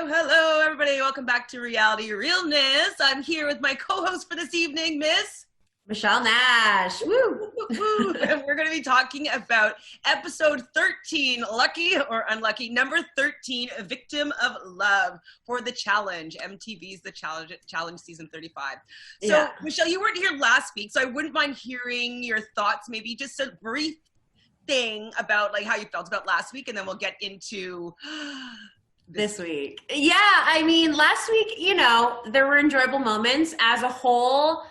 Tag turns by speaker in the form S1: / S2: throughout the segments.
S1: Hello, everybody. Welcome back to Realnesss. I'm here with my co-host for this evening, Miss
S2: Michelle Nash. Woo!
S1: And we're going to be talking about episode 13, lucky or unlucky, number 13, Victim of Love for the Challenge. MTV's The Challenge season 35. So, yeah. Michelle, you weren't here last week, so I wouldn't mind hearing your thoughts, maybe just a brief thing about like how you felt about last week, and then we'll get into
S2: this week. Yeah, I mean, last week, there were enjoyable moments. As a whole,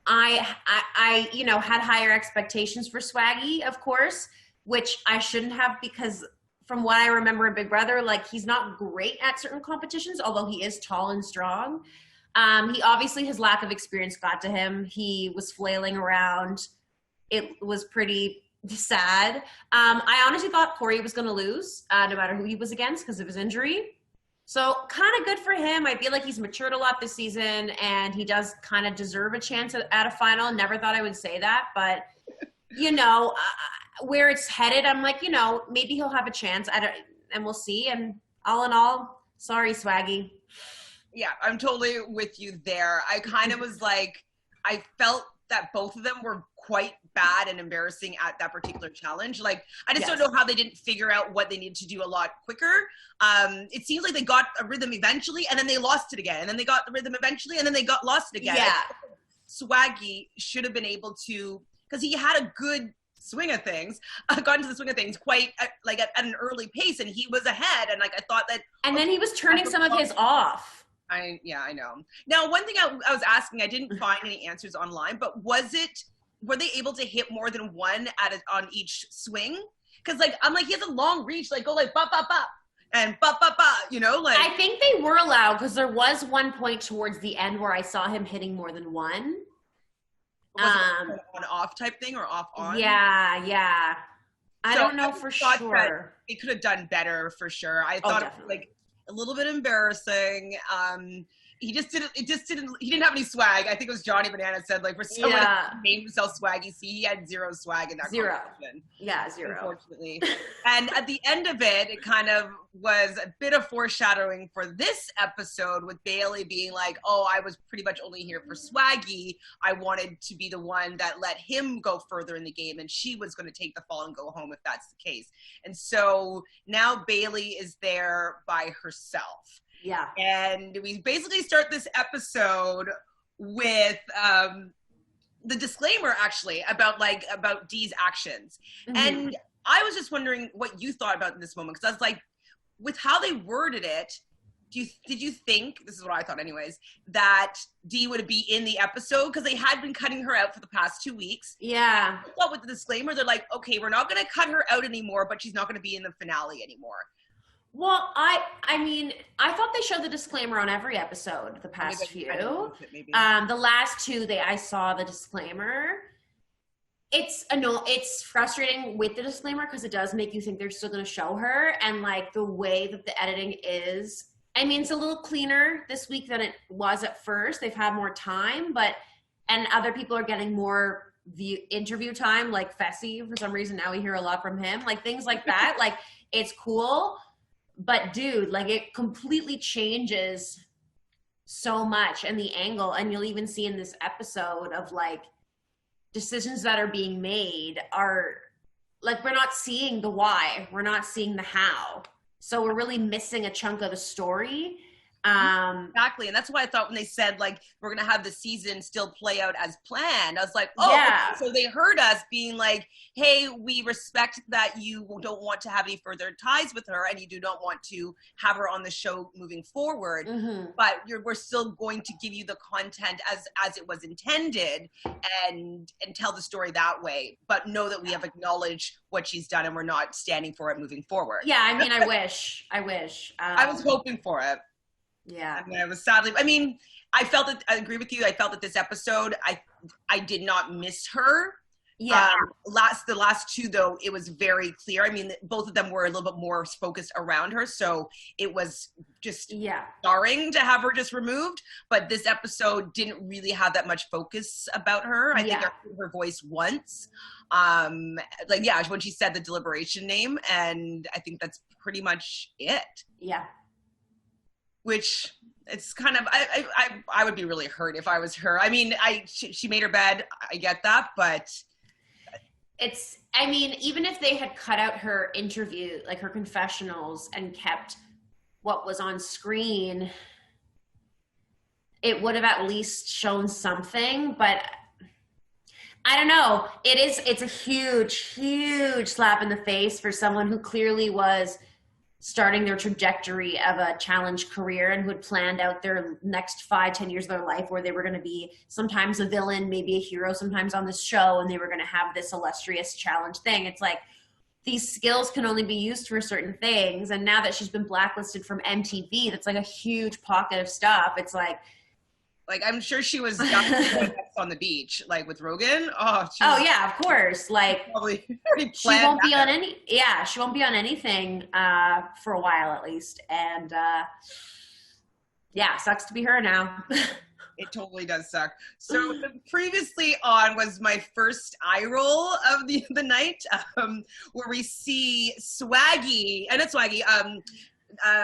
S2: I had higher expectations for Swaggy, of course, which I shouldn't have, because from what I remember of Big Brother, like, he's not great at certain competitions, although he is tall and strong. He obviously, his lack of experience got to him. He was flailing around. It was pretty sad. I honestly thought Corey was going to lose, no matter who he was against, because of his injury. So kind of good for him. I feel like he's matured a lot this season, and he does kind of deserve a chance at a final. Never thought I would say that, but where it's headed, I'm like, maybe he'll have a chance. And we'll see. And all in all, sorry, Swaggy.
S1: Yeah, I'm totally with you there. I kind of was like, I felt that both of them were quite bad and embarrassing at that particular challenge. Like, I just don't know how they didn't figure out what they needed to do a lot quicker. It seems like they got a rhythm eventually, and then they lost it again. And then they got the rhythm eventually, and then they got lost it again.
S2: Yeah.
S1: Swaggy should have been able to, because he had a good swing of things, got into the swing of things quite at an early pace, and he was ahead. And like, I thought that.
S2: And then he was turning some of his off.
S1: I know. Now, one thing I was asking, I didn't find any answers online, but were they able to hit more than one on each swing? Because like, I'm like, he has a long reach, like go like ba ba ba and ba ba ba, like.
S2: I think they were allowed, because there was one point towards the end where I saw him hitting more than one.
S1: Was it an on-off type thing or off-on?
S2: Yeah. I don't know for sure.
S1: It could have done better for sure. I thought it was like a little bit embarrassing. He didn't have any swag. I think it was Johnny Banana said, like, for someone who named himself Swaggy, see, he had zero swag in that competition.
S2: Yeah, zero.
S1: Unfortunately. And at the end of it kind of was a bit of foreshadowing for this episode, with Bailey being like, oh, I was pretty much only here for Swaggy. I wanted to be the one that let him go further in the game, and she was going to take the fall and go home if that's the case. And so now Bailey is there by herself.
S2: Yeah. And
S1: we basically start this episode with the disclaimer, actually, about Dee's actions. Mm-hmm. And I was just wondering what you thought about this moment, because I was like, with how they worded it, did you think, this is what I thought anyways, that Dee would be in the episode? Because they had been cutting her out for the past 2 weeks.
S2: Yeah.
S1: I thought with the disclaimer, they're like, okay, we're not going to cut her out anymore, but she's not going to be in the finale anymore.
S2: Well, I mean, I thought they showed the disclaimer on every episode the past few. The last two, I saw the disclaimer. It's frustrating with the disclaimer, because it does make you think they're still going to show her, and like the way that the editing is. I mean, it's a little cleaner this week than it was at first. They've had more time, and other people are getting more interview time, like Sesay. For some reason, now we hear a lot from him, like things like that. Like, it's cool. But dude, like, it completely changes so much, and the angle, and you'll even see in this episode of like decisions that are being made are like, we're not seeing the why, we're not seeing the how. So we're really missing a chunk of the story.
S1: Exactly. And that's why I thought when they said, like, we're going to have the season still play out as planned, I was like, oh, yeah. So they heard us being like, hey, we respect that you don't want to have any further ties with her, and you do not want to have her on the show moving forward. Mm-hmm. But we're still going to give you the content as it was intended, and tell the story that way. But know that we have acknowledged what she's done, and we're not standing for it moving forward.
S2: Yeah, I mean, I wish. I
S1: was hoping for it.
S2: Yeah.
S1: I mean, I agree with you. I felt that this episode, I did not miss her.
S2: Yeah.
S1: The last two, though, it was very clear. I mean, both of them were a little bit more focused around her. So it was just jarring to have her just removed. But this episode didn't really have that much focus about her. I think I heard her voice once. When she said the deliberation name. And I think that's pretty much it.
S2: Yeah.
S1: which it's kind of, I would be really hurt if I was her. I mean, she made her bed. I get that, but
S2: I mean, even if they had cut out her interview, like her confessionals, and kept what was on screen, it would have at least shown something. But I don't know. It's a huge slap in the face for someone who clearly was starting their trajectory of a challenge career and who had planned out their next 5-10 years of their life where they were going to be sometimes a villain, maybe a hero, sometimes on this show, and they were going to have this illustrious challenge thing. It's like, these skills can only be used for certain things. And now that she's been blacklisted from MTV, that's like a huge pocket of stuff. It's like
S1: I'm sure she was on the beach, like with Rogan. Oh
S2: yeah, of course. Like
S1: probably
S2: she won't be on she won't be on anything for a while at least. And sucks to be her now.
S1: It totally does suck. So previously on was my first eye roll of the night, where we see Swaggy, and not Swaggy,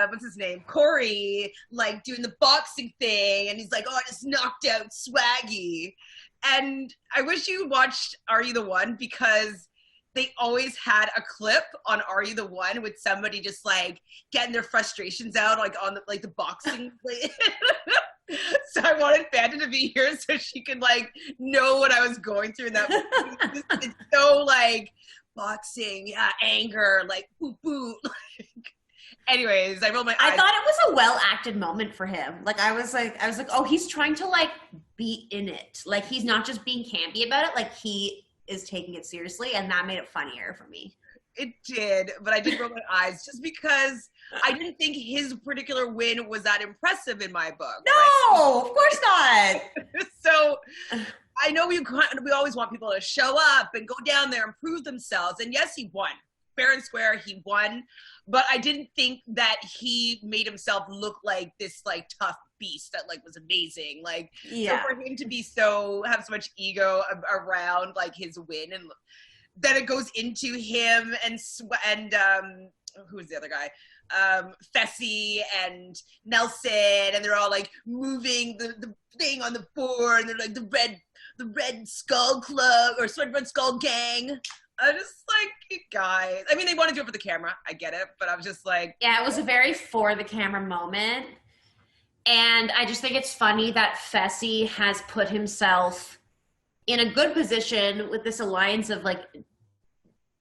S1: what's his name? Corey, like doing the boxing thing, and he's like, "Oh, I just knocked out Swaggy." And I wish you watched Are You the One, because they always had a clip on Are You the One with somebody just like getting their frustrations out, like on the boxing. So I wanted Fanta to be here so she could like know what I was going through in that movie. It's so like boxing, anger, like boop boop. Anyways, I rolled my eyes.
S2: I thought it was a well acted moment for him. Like I was like, oh, he's trying to like be in it. Like he's not just being campy about it. Like he is taking it seriously, and that made it funnier for me.
S1: It did, but I did roll my eyes just because I didn't think his particular win was that impressive in my book.
S2: No, right? Of course not.
S1: So I know we always want people to show up and go down there and prove themselves. And yes, he won. Fair and square, he won. But I didn't think that he made himself look like this like tough beast that like was amazing. Like, so for him to be have so much ego around like his win, and then it goes into him and who was the other guy? Sesay and Nelson, and they're all like moving the thing on the board, and they're like the Red Skull Club or Red Skull Gang. I was just like, you guys. I mean, they want to do it for the camera. I get it, but I was just like,
S2: yeah, it was a very for the camera moment, and I just think it's funny that Sesay has put himself in a good position with this alliance of like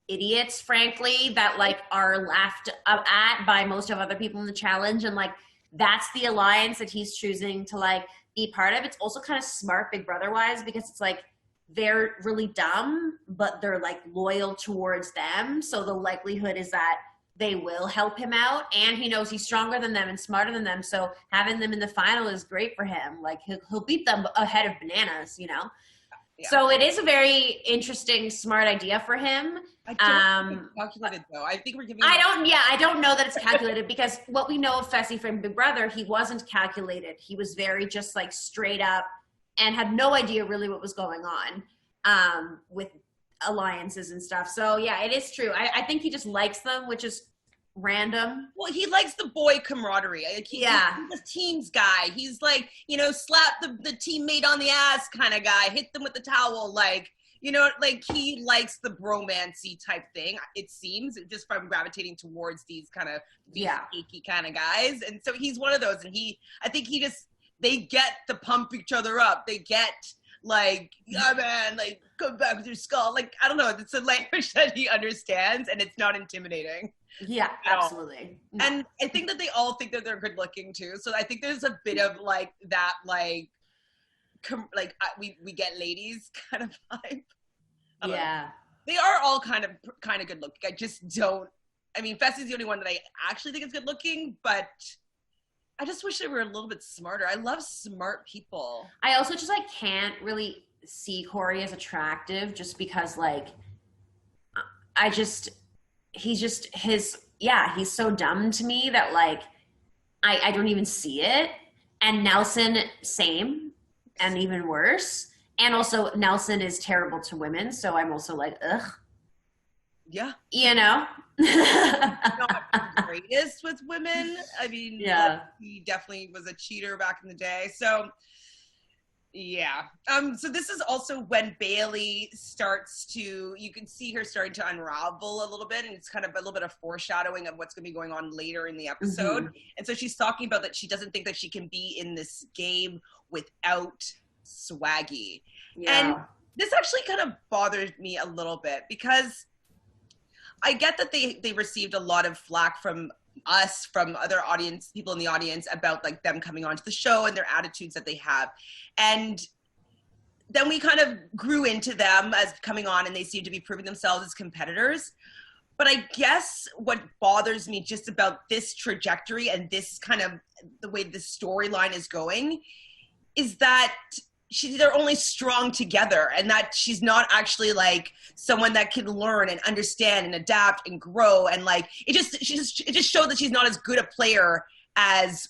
S2: idiots, frankly, that like are laughed at by most of other people in the challenge, and like that's the alliance that he's choosing to like be part of. It's also kind of smart Big Brother wise, because it's like they're really dumb, but they're like loyal towards them, so the likelihood is that they will help him out, and he knows he's stronger than them and smarter than them, so having them in the final is great for him. Like he'll beat them ahead of bananas, you know. Yeah. So it is a very interesting, smart idea for him.
S1: I don't think it's calculated though. I think we're giving.
S2: I don't know that it's calculated, because what we know of Sesay from Big Brother, he wasn't calculated. He was very just like straight up, and had no idea really what was going on with alliances and stuff. So yeah, it is true. I think he just likes them, which is random.
S1: Well, he likes the boy camaraderie. Like he's a teams guy. He's like, you know, slap the teammate on the ass kind of guy, hit them with the towel, like, you know, like he likes the bromancy type thing, it seems, just from gravitating towards these kind of achy kind of guys. And so he's one of those, and I think they get to pump each other up. They get like, yeah, man, like, come back with your skull. Like, I don't know. It's a language that he understands, and it's not intimidating.
S2: Yeah, absolutely.
S1: No. And I think that they all think that they're good looking too. So I think there's a bit of like that, like we get ladies kind of vibe.
S2: Yeah.
S1: They are all kind of good looking. I just don't. I mean, Fessy's the only one that I actually think is good looking, but I just wish they were a little bit smarter. I love smart people.
S2: I also just like can't really see Corey as attractive, just because like he's so dumb to me that like I don't even see it. And Nelson, same, and even worse. And also Nelson is terrible to women, so I'm also like, ugh.
S1: Yeah.
S2: You know?
S1: No, greatest with women. I mean, he definitely was a cheater back in the day. So yeah. So this is also when Bailey starts to, you can see her starting to unravel a little bit, and it's kind of a little bit of foreshadowing of what's going to be going on later in the episode. And so she's talking about that she doesn't think that she can be in this game without Swaggy. And this actually kind of bothered me a little bit, because I get that they received a lot of flack from us, from other people in the audience, about like them coming onto the show and their attitudes that they have. And then we kind of grew into them as coming on, and they seem to be proving themselves as competitors. But I guess what bothers me just about this trajectory and this kind of the way the storyline is going is that they're only strong together, and that she's not actually like someone that can learn and understand and adapt and grow. And like, it just showed that she's not as good a player as,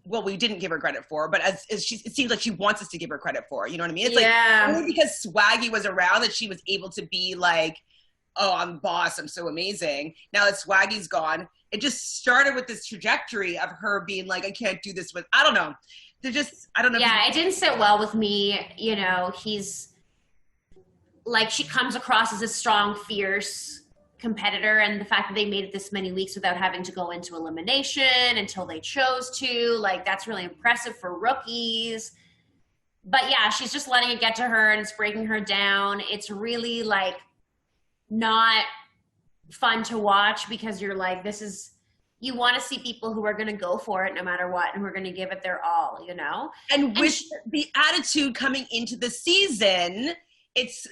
S1: well, we didn't give her credit for, but as it seems like she wants us to give her credit for, you know what I mean? It's like, only because Swaggy was around that she was able to be like, oh, I'm the boss, I'm so amazing. Now that Swaggy's gone, it just started with this trajectory of her being like, I can't do this with, I don't know. I don't know.
S2: Yeah, it didn't sit well with me. You know, he's like, she comes across as a strong, fierce competitor, and the fact that they made it this many weeks without having to go into elimination until they chose to, like, that's really impressive for rookies. But yeah, she's just letting it get to her, and it's breaking her down. It's really like not fun to watch, because you're like, you want to see people who are going to go for it no matter what, and who are going to give it their all, you know?
S1: And with the attitude coming into the season, it's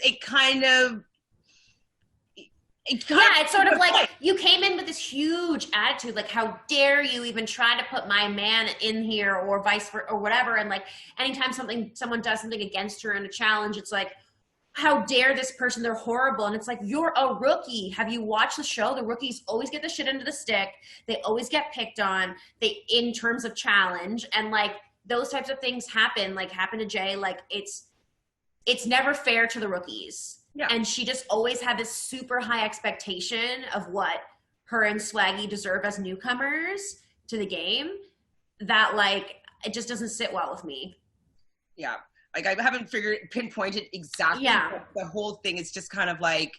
S2: sort of like, you came in with this huge attitude, like, how dare you even try to put my man in here, or vice versa, or whatever. And like, anytime someone does something against her in a challenge, it's like, how dare this person, they're horrible. And it's like, you're a rookie. Have you watched the show? The rookies always get the shit into the stick. They always get picked on, in terms of challenge. And like, those types of things happen to Jay. Like, it's never fair to the rookies. Yeah. And she just always had this super high expectation of what her and Swaggy deserve as newcomers to the game, that like, it just doesn't sit well with me.
S1: Yeah. Like, I haven't pinpointed exactly. Yeah. The whole thing is just kind of like,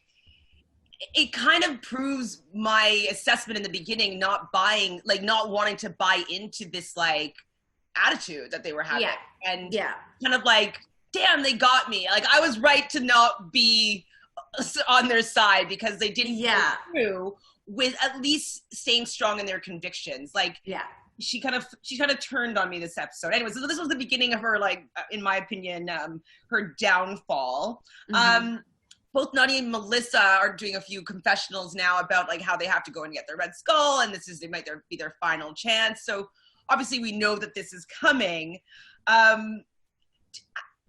S1: it kind of proves my assessment in the beginning, not wanting to buy into this like attitude that they were having. Yeah. And kind of like, damn, they got me. Like, I was right to not be on their side, because they didn't go through with at least staying strong in their convictions. Like, she kind of turned on me this episode. Anyway, so this was the beginning of her, like, in my opinion, her downfall. Both Nany and Melissa are doing a few confessionals now about like how they have to go and get their red skull, and it might be their final chance. So obviously we know that this is coming.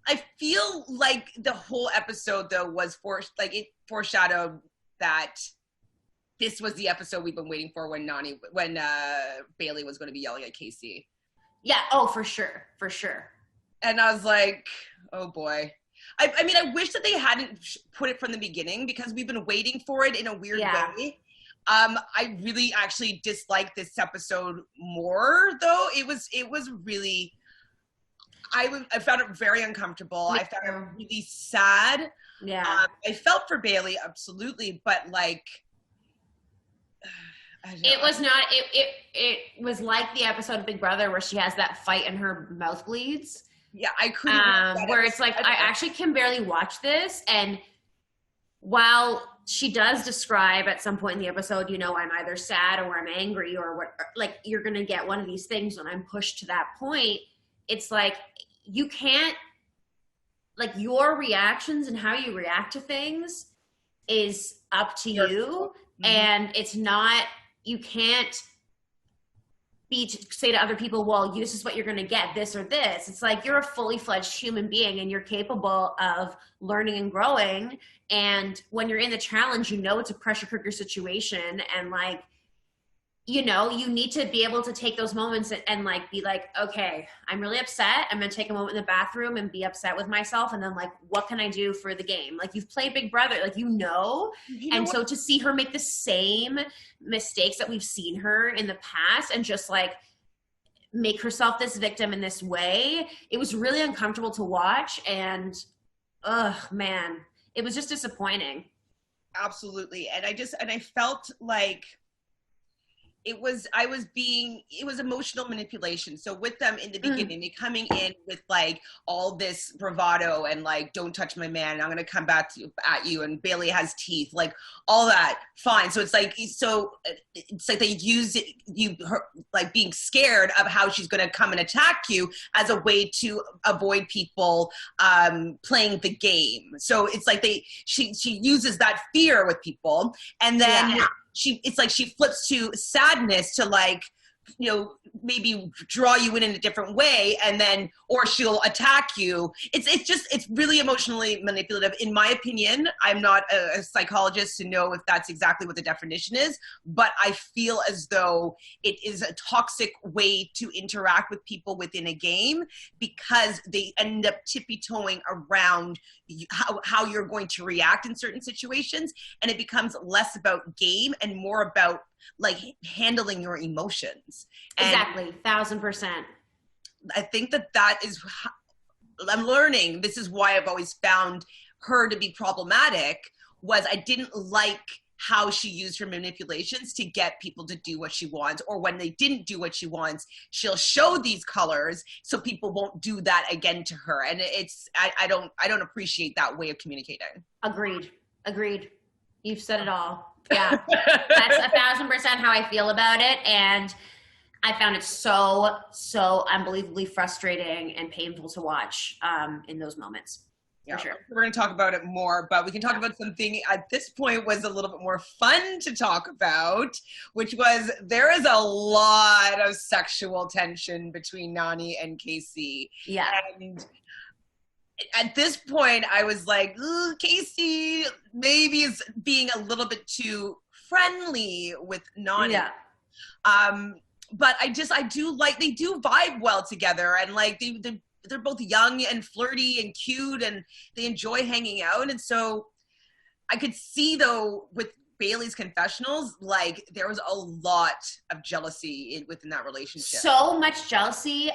S1: I feel like the whole episode though was it foreshadowed that this was the episode we've been waiting for, when Bailey was going to be yelling at Kasey.
S2: Yeah. Oh, for sure. For sure.
S1: And I was like, oh boy. I mean, I wish that they hadn't put it from the beginning, because we've been waiting for it in a weird way. I really actually disliked this episode more though. It was really, I found it very uncomfortable. I found it really sad. Yeah. I felt for Bailey, absolutely. But like,
S2: it was not, it was like the episode of Big Brother where she has that fight and her mouth bleeds.
S1: Yeah, I couldn't.
S2: Where it's like, I actually can barely watch this. And while she does describe at some point in the episode, you know, I'm either sad or I'm angry or what, like, you're going to get one of these things when I'm pushed to that point. It's like, you can't, like, your reactions and how you react to things is up to you. Mm-hmm. And it's not, you can't say to other people, well, this is what you're going to get, this or this. It's like, you're a fully fledged human being and you're capable of learning and growing. And when you're in the challenge, you know, it's a pressure cooker situation. And like, you know, you need to be able to take those moments and like be like, okay, I'm really upset. I'm going to take a moment in the bathroom and be upset with myself. And then like, what can I do for the game? Like, you've played Big Brother, like, you know and so to see her make the same mistakes that we've seen her in the past and just like make herself this victim in this way, it was really uncomfortable to watch. And man, it was just disappointing.
S1: Absolutely. And I felt like it was emotional manipulation. So with them in the beginning, they coming in with like all this bravado and like, don't touch my man, I'm gonna come back at you, and Bailey has teeth, like all that, fine. So it's like they use her like being scared of how she's gonna come and attack you as a way to avoid people playing the game. So it's like she uses that fear with people, and then it's like she flips to sadness to like, you know, maybe draw you in a different way, and then, or she'll attack you. It's really emotionally manipulative, in my opinion. I'm not a psychologist to know if that's exactly what the definition is, but I feel as though it is a toxic way to interact with people within a game, because they end up tippy-toeing around how you're going to react in certain situations, and it becomes less about game and more about like handling your emotions.
S2: Exactly. 1,000%.
S1: I think that is, I'm learning, this is why I've always found her to be problematic, was I didn't like how she used her manipulations to get people to do what she wants, or when they didn't do what she wants, she'll show these colors so people won't do that again to her. And I don't appreciate that way of communicating.
S2: Agreed. You've said it all. Yeah, that's 1,000% how I feel about it. And I found it so unbelievably frustrating and painful to watch in those moments.
S1: Yeah,
S2: for sure.
S1: We're going to talk about it more, but we can talk about something at this point was a little bit more fun to talk about, which was there is a lot of sexual tension between Nany and Kasey.
S2: Yeah.
S1: And at this point, I was like, Kasey maybe is being a little bit too friendly with Nany.
S2: Yeah.
S1: But I do like, they do vibe well together, and like they're both young and flirty and cute, and they enjoy hanging out. And so I could see, though, with Bailey's confessionals, like there was a lot of jealousy within that relationship.
S2: So much jealousy.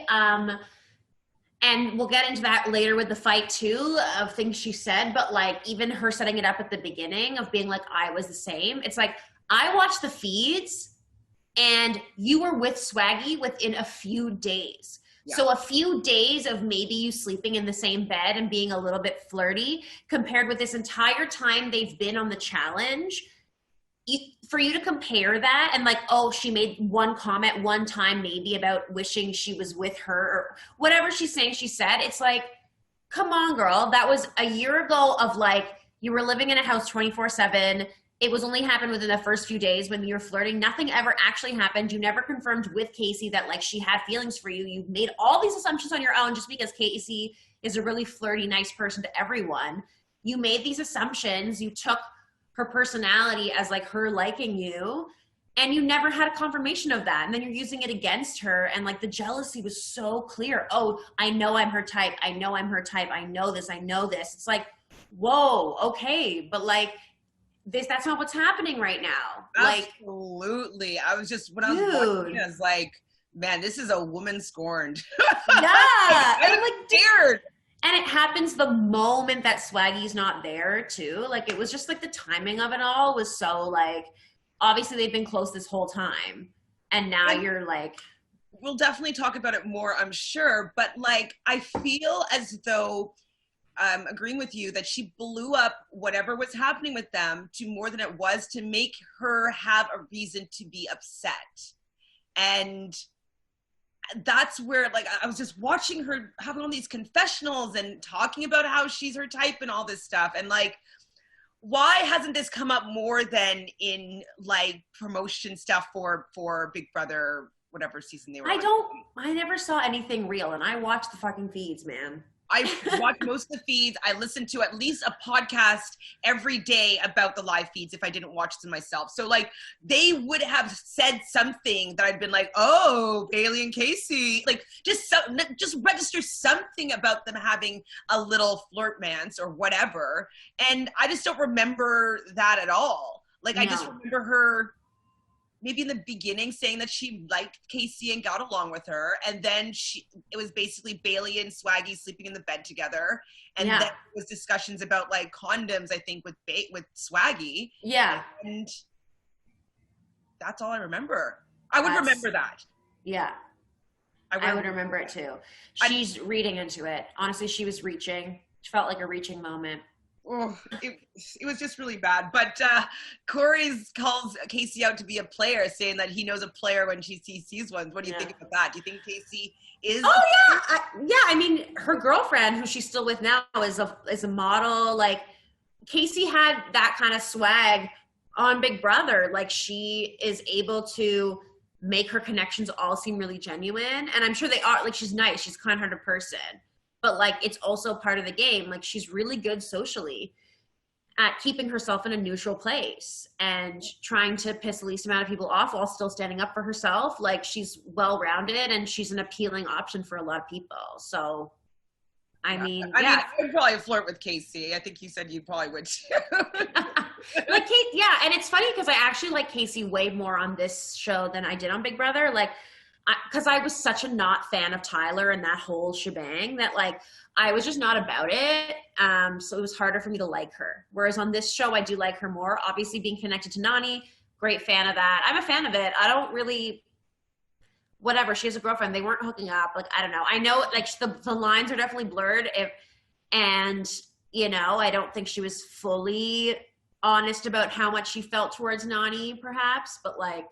S2: And we'll get into that later with the fight too, of things she said, but like even her setting it up at the beginning of being like, I was the same. It's like, I watched the feeds and you were with Swaggy within a few days. Yeah. So a few days of maybe you sleeping in the same bed and being a little bit flirty compared with this entire time they've been on the challenge. For you to compare that and like, oh, she made one comment one time maybe about wishing she was with her or whatever she's saying she said, it's like, come on, girl. That was a year ago of like, you were living in a house 24/7. It was only happened within the first few days when you were flirting. Nothing ever actually happened. You never confirmed with Kasey that like she had feelings for you. You've made all these assumptions on your own just because Kasey is a really flirty, nice person to everyone. You made these assumptions. You took her personality as like her liking you, and you never had a confirmation of that. And then you're using it against her. And like the jealousy was so clear. Oh, I know I'm her type. I know I'm her type. I know this. It's like, whoa, okay. But like that's not what's happening right now.
S1: Absolutely. I was just, when I was watching, I was like, man, this is a woman scorned.
S2: Yeah.
S1: I like dared.
S2: And it happens the moment that Swaggy's not there too. Like it was just like the timing of it all was so like, obviously they've been close this whole time. And now you're like.
S1: We'll definitely talk about it more, I'm sure. But like, I feel as though, agreeing with you, that she blew up whatever was happening with them to more than it was, to make her have a reason to be upset. And that's where, like, I was just watching her having all these confessionals and talking about how she's her type and all this stuff. And like, why hasn't this come up more than in like promotion stuff for Big Brother, whatever season they were on?
S2: I never saw anything real, and I watched the fucking feeds, man.
S1: I watch most of the feeds. I listen to at least a podcast every day about the live feeds if I didn't watch them myself. So like they would have said something that I'd been like, oh, Bailey and Kasey, like just register something about them having a little flirtmance or whatever. And I just don't remember that at all. Like I just remember her maybe in the beginning saying that she liked Kasey and got along with her. And then it was basically Bailey and Swaggy sleeping in the bed together. And then there was discussions about like condoms, I think, with Swaggy.
S2: Yeah.
S1: And that's all I remember. I would remember that.
S2: Yeah. I would remember it too. She's reading into it. Honestly, she was reaching. She felt like a reaching moment.
S1: Oh, it was just really bad. But Corey calls Kasey out to be a player, saying that he knows a player when he sees one. What do you think about that? Do you think Kasey is?
S2: Oh yeah, I mean, her girlfriend, who she's still with now, is a model. Like Kasey had that kind of swag on Big Brother. Like she is able to make her connections all seem really genuine, and I'm sure they are. Like she's nice, she's a kind-hearted person. But like, it's also part of the game. Like she's really good socially at keeping herself in a neutral place and trying to piss the least amount of people off while still standing up for herself. Like she's well-rounded and she's an appealing option for a lot of people. So, I mean,
S1: I would probably flirt with Kasey. I think you said you probably would too.
S2: Like, yeah. And it's funny because I actually like Kasey way more on this show than I did on Big Brother. Like, because I was such a not fan of Tyler and that whole shebang that like I was just not about it. So it was harder for me to like her. Whereas on this show, I do like her more. Obviously, being connected to Nany, great fan of that. I'm a fan of it. I don't really, whatever. She has a girlfriend. They weren't hooking up. Like I don't know. I know like the lines are definitely blurred. And you know, I don't think she was fully honest about how much she felt towards Nany, perhaps. But like,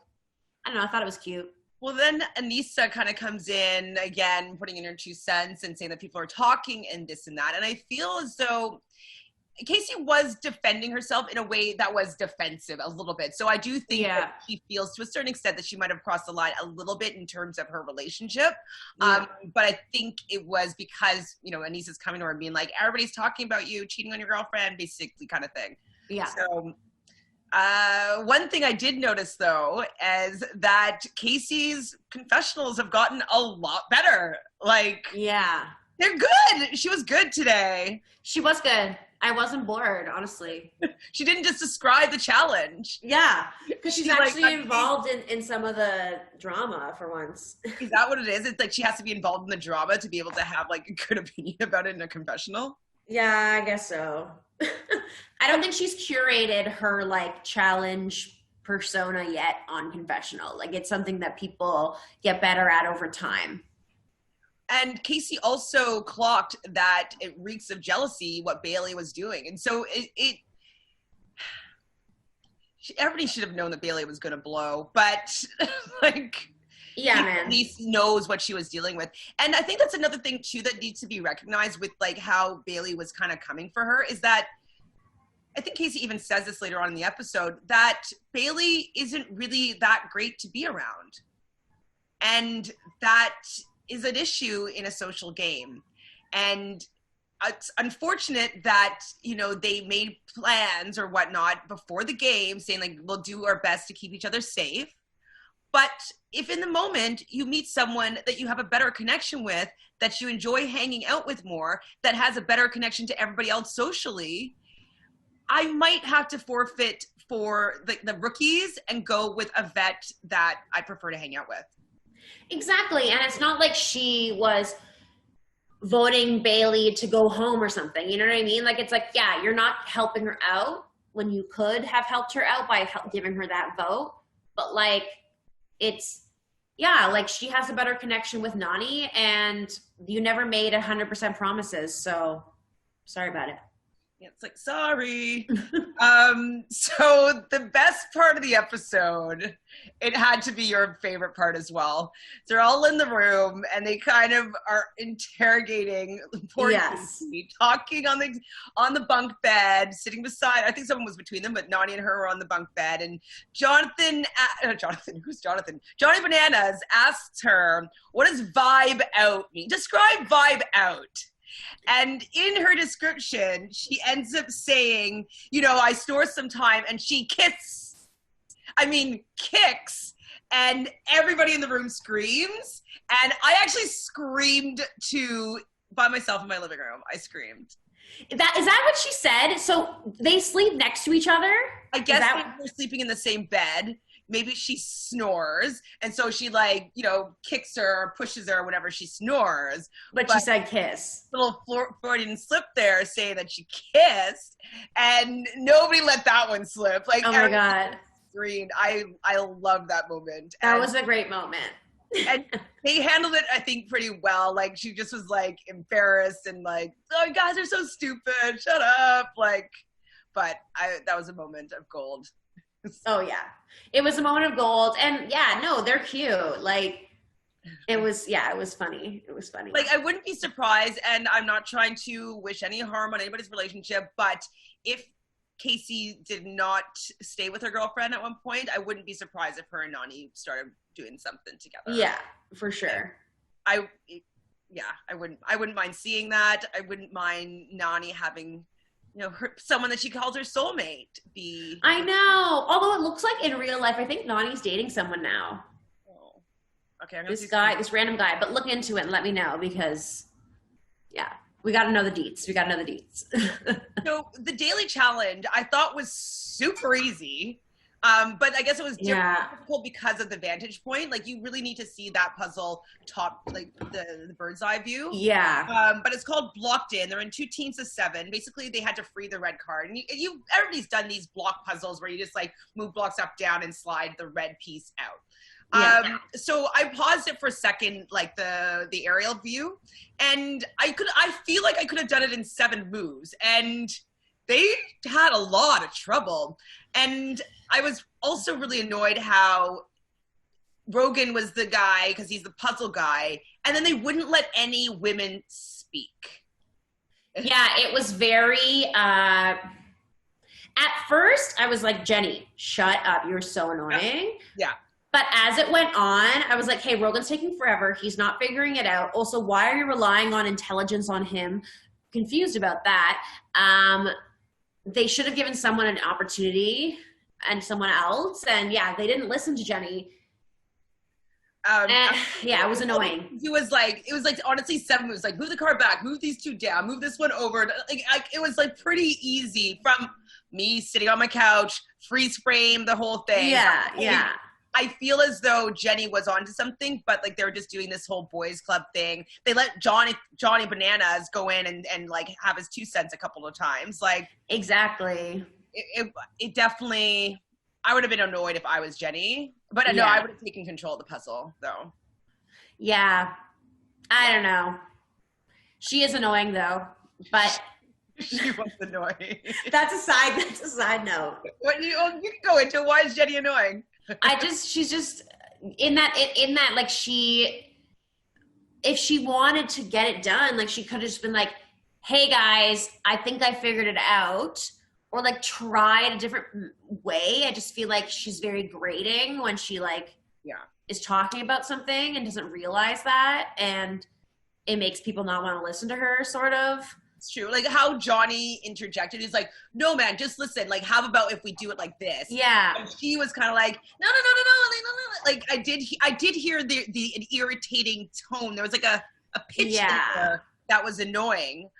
S2: I don't know. I thought it was cute.
S1: Well, then Anissa kind of comes in again, putting in her 2 cents and saying that people are talking and this and that. And I feel as though Kasey was defending herself in a way that was defensive a little bit. So I do think that she feels to a certain extent that she might have crossed the line a little bit in terms of her relationship. But I think it was because, you know, Anissa's coming to her and being like, everybody's talking about you cheating on your girlfriend, basically kind of thing.
S2: Yeah.
S1: So one thing I did notice, though, is that Kasey's confessionals have gotten a lot better. Like, they're good. She was good today.
S2: She was good. I wasn't bored, honestly.
S1: She didn't just describe the challenge.
S2: Yeah, because she's actually involved in some of the drama for once.
S1: Is that what it is? It's like she has to be involved in the drama to be able to have, like, a good opinion about it in a confessional?
S2: Yeah, I guess so. I don't think she's curated her like challenge persona yet on confessional. Like it's something that people get better at over time.
S1: And Kasey also clocked that it reeks of jealousy what Bailey was doing. And so everybody should have known that Bailey was going to blow, but like
S2: man,
S1: at least knows what she was dealing with. And I think that's another thing too that needs to be recognized with like how Bailey was kind of coming for her is that I think Kasey even says this later on in the episode that Bailey isn't really that great to be around. And that is an issue in a social game. And it's unfortunate that, you know, they made plans or whatnot before the game saying like, we'll do our best to keep each other safe. But if in the moment you meet someone that you have a better connection with, that you enjoy hanging out with more, that has a better connection to everybody else socially, I might have to forfeit for the rookies and go with a vet that I prefer to hang out with.
S2: Exactly. And it's not like she was voting Bailey to go home or something. You know what I mean? Like, it's like, yeah, you're not helping her out when you could have helped her out by giving her that vote. But like, it's, yeah, like she has a better connection with Nany and you never made 100% promises. So sorry about it.
S1: It's like, sorry. So the best part of the episode, it had to be your favorite part as well. They're all in the room and they kind of are interrogating poor Kasey, talking on the bunk bed, sitting beside, I think someone was between them, but Nany and her were on the bunk bed. And Johnny Bananas asks her, what does vibe out mean? Describe vibe out. And in her description, she ends up saying, I snore sometime, and she kicks, and everybody in the room screams. And I actually screamed too, by myself in my living room. I screamed.
S2: Is that what she said? So they sleep next to each other?
S1: I guess they're sleeping in the same bed. Maybe she snores, and so she kicks her or pushes her or whatever, she snores.
S2: But she said kiss.
S1: Little Freudian slip there saying that she kissed, and nobody let that one slip. Like,
S2: oh my God.
S1: Screamed. I love that moment.
S2: That was a great moment.
S1: And they handled it, I think, pretty well. Like, she just was embarrassed and oh, you guys are so stupid, shut up. But that was a moment of gold.
S2: Oh yeah, it was a moment of gold. And yeah, no, they're cute. It was funny. It was funny.
S1: I wouldn't be surprised, and I'm not trying to wish any harm on anybody's relationship, but if Kasey did not stay with her girlfriend at one point, I wouldn't be surprised if her and Nany started doing something together.
S2: Yeah, for sure.
S1: I wouldn't mind seeing that. I wouldn't mind Nany having someone that she calls her soulmate be.
S2: I know. Although it looks like in real life, I think Nany's dating someone now.
S1: Oh. Okay.
S2: This random guy, but look into it and let me know, because yeah, we got to know the deets.
S1: So the daily challenge I thought was super easy. But I guess it was difficult because of the vantage point. You really need to see that puzzle top, the bird's eye view.
S2: Yeah.
S1: But it's called Blocked In. They're in 2 teams of 7. Basically, they had to free the red card. And everybody's done these block puzzles where you just move blocks up, down, and slide the red piece out. Yeah. So I paused it for a second, the aerial view, and I feel like I could have done it in 7 moves, and they had a lot of trouble. And I was also really annoyed how Rogan was the guy, because he's the puzzle guy, and then they wouldn't let any women speak.
S2: Yeah, it was very, at first I was like, Jenny, shut up, you're so annoying.
S1: Yeah.
S2: But as it went on, I was like, hey, Rogan's taking forever, he's not figuring it out. Also, why are you relying on intelligence on him? Confused about that. They should have given someone an opportunity and someone else. And yeah, they didn't listen to Jenny. Yeah, it was annoying.
S1: It was honestly 7 moves. Move the card back, move these 2 down, move this one over. It was pretty easy from me sitting on my couch, freeze frame the whole thing.
S2: Yeah.
S1: I feel as though Jenny was onto something, but they were just doing this whole boys club thing. They let Johnny Bananas go in and have his 2 cents a couple of times.
S2: Exactly.
S1: It definitely, I would have been annoyed if I was Jenny, but no, I would have taken control of the puzzle though.
S2: Yeah. I don't know. She is annoying though, but
S1: she was annoying.
S2: That's a side note.
S1: What you can go into, why is Jenny annoying?
S2: She's just in that if she wanted to get it done, she could have just been hey guys, I think I figured it out, or try it a different way. I just feel like she's very grating when she is talking about something and doesn't realize that, and it makes people not want to listen to her, sort of.
S1: It's true. How Johnny interjected. He's no, man, just listen. How about if we do it like this?
S2: Yeah.
S1: And she was kind of no. I did hear the irritating tone. There was a pitch there that was annoying.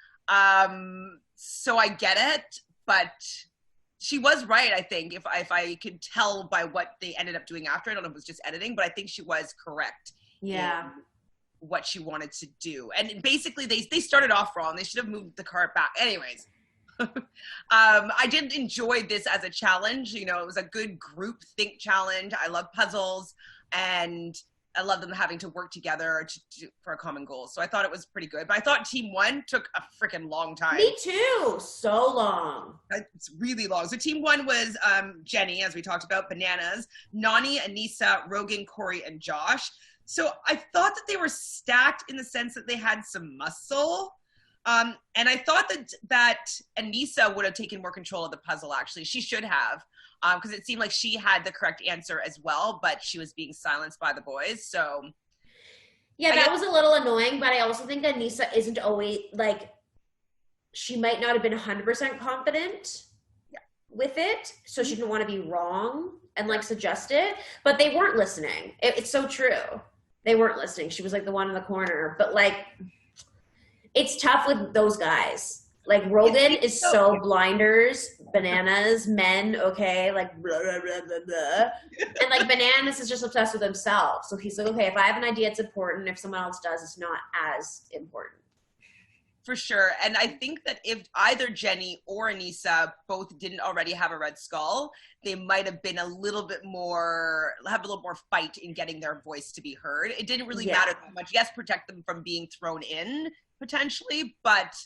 S1: So I get it, but she was right, I think, if I could tell by what they ended up doing after. I don't know if it was just editing, but I think she was correct.
S2: Yeah.
S1: What she wanted to do. And basically they started off wrong. They should have moved the cart back. Anyways, I did enjoy this as a challenge. It was a good group think challenge. I love puzzles, and I love them having to work together for a common goal. So I thought it was pretty good. But I thought Team 1 took a freaking long time.
S2: Me too. So long.
S1: It's really long. So Team 1 was Jenny, as we talked about, Bananas, Nany, Anissa, Rogan, Corey, and Josh. So I thought that they were stacked in the sense that they had some muscle. And I thought that Anissa would have taken more control of the puzzle, actually. She should have, because it seemed like she had the correct answer as well, but she was being silenced by the boys. So
S2: Yeah, that was a little annoying, but I also think Aneesa isn't always, like, she might not have been 100% confident with it, so she didn't want to be wrong and, like, suggest it, but they weren't listening. It's so true. They weren't listening. She was, like, the one in the corner, but, like, it's tough with those guys. Like, Rogan is so blinders, bananas, men, okay, like, blah, blah, blah, blah, blah. And, like, Bananas is just obsessed with himself. So he's like, okay, if I have an idea, it's important. If someone else does, it's not as important.
S1: For sure. And I think that if either Jenny or Aneesa both didn't already have a Red Skull, they might have been have a little more fight in getting their voice to be heard. It didn't really matter that much. Yes, protect them from being thrown in, potentially, but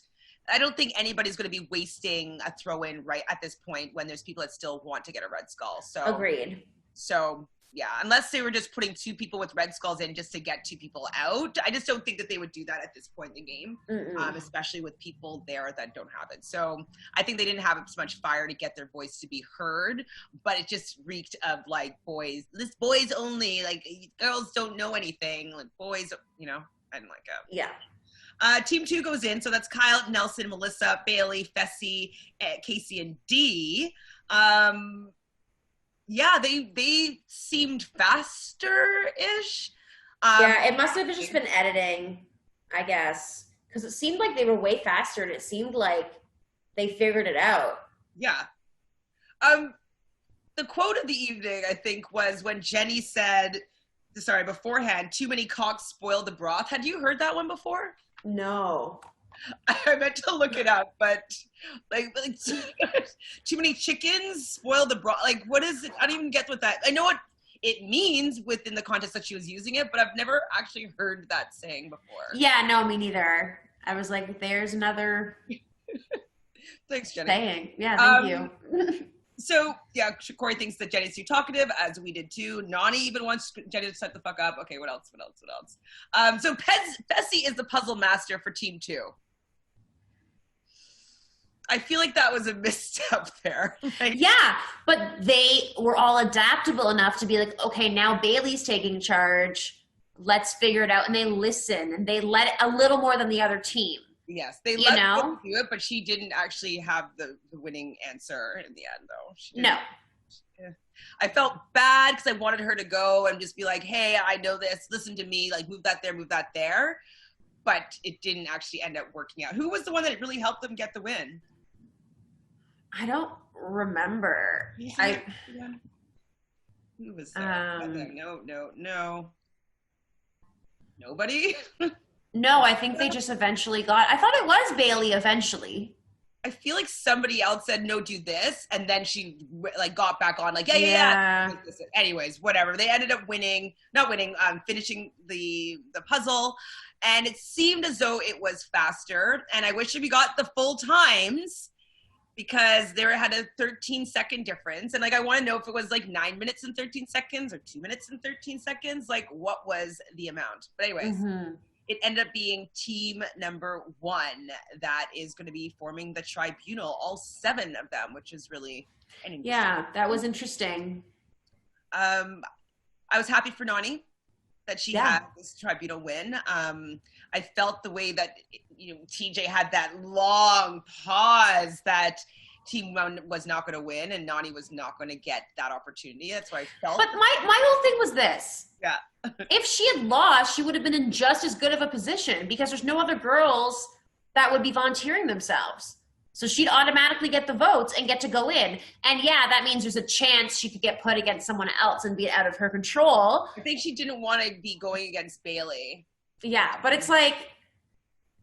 S1: I don't think anybody's going to be wasting a throw-in right at this point when there's people that still want to get a Red Skull. So
S2: agreed.
S1: So yeah, unless they were just putting 2 people with Red Skulls in just to get 2 people out, I just don't think that they would do that at this point in the game, especially with people there that don't have it. So I think they didn't have as much fire to get their voice to be heard, but it just reeked of, like, boys only, like, girls don't know anything, like, boys, you know, I didn't like it.
S2: Yeah.
S1: Team 2 goes in, so that's Kyle, Nelson, Melissa, Bailey, Fessy, Kasey, and Dee. Yeah, they seemed faster-ish.
S2: Yeah, it must have just been editing, I guess, because it seemed like they were way faster, and it seemed like they figured it out.
S1: Yeah. The quote of the evening, I think, was when Jenny said, beforehand, too many cocks spoil the broth. Had you heard that one before?
S2: No.
S1: I meant to look it up, but like too many chickens spoil the broth. Like, what is it? I don't even get what that. I know what it means within the context that she was using it, but I've never actually heard that saying before.
S2: Yeah, no, me neither. I was like, there's another
S1: Thanks, Jenny.
S2: saying. Yeah, thank you.
S1: So, yeah, Corey thinks that Jenny's too talkative, as we did too. Nany even wants Jenny to shut the fuck up. Okay, what else? So Fessy is the puzzle master for Team 2. I feel like that was a misstep there.
S2: Yeah, but they were all adaptable enough to be like, okay, now Bailey's taking charge. Let's figure it out. And they listen, and they let it a little more than the other team.
S1: Yes, they let her do it, but she didn't actually have the winning answer in the end, though.
S2: No.
S1: I felt bad because I wanted her to go and just be like, hey, I know this, listen to me, like, move that there. But it didn't actually end up working out. Who was the one that really helped them get the win?
S2: I don't remember.
S1: Who was there? No. Nobody?
S2: No, I think they just eventually got... I thought it was Bailey eventually.
S1: I feel like somebody else said, no, do this. And then she, like, got back on, like, yeah. Anyways, whatever. They ended up finishing the puzzle. And it seemed as though it was faster. And I wish we got the full times because they had a 13-second difference. And, like, I want to know if it was, like, 9 minutes and 13 seconds or 2 minutes and 13 seconds. Like, what was the amount? But anyways... It ended up being team number 1 that is going to be forming the tribunal, all 7 of them, which is really interesting.
S2: Yeah, that was interesting.
S1: I was happy for Nany that she had this tribunal win. I felt the way that, TJ had that long pause that Team 1 was not going to win and Nany was not going to get that opportunity. That's what I felt.
S2: But my whole thing was this.
S1: Yeah.
S2: If she had lost, she would have been in just as good of a position because there's no other girls that would be volunteering themselves. So she'd automatically get the votes and get to go in. And yeah, that means there's a chance she could get put against someone else and be out of her control.
S1: I think she didn't want to be going against Bailey.
S2: Yeah, but it's like,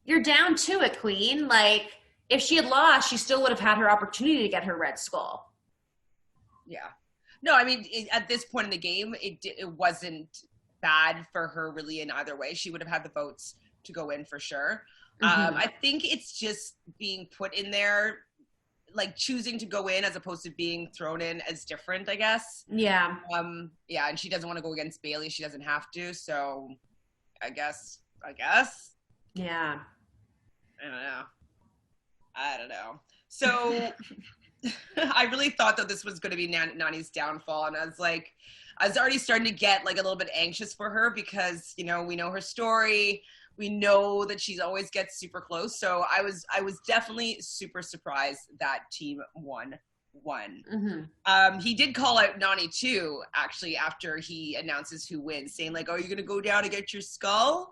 S2: you're down to it, Queen. Like, if she had lost, she still would have had her opportunity to get her Red Skull.
S1: Yeah. No, I mean, at this point in the game, it wasn't bad for her really in either way. She would have had the votes to go in for sure. I think it's just being put in there, like choosing to go in as opposed to being thrown in as different, I guess.
S2: Yeah.
S1: Yeah, and she doesn't want to go against Bailey. She doesn't have to, so I guess.
S2: Yeah.
S1: I don't know. So I really thought that this was going to be Nany's downfall. And I was like, I was already starting to get like a little bit anxious for her because, you know, we know her story. We know that she's always gets super close. So I was definitely super surprised that team won. He did call out Nany too, actually, after he announces who wins, saying like, "Oh, you're gonna go down to get your skull."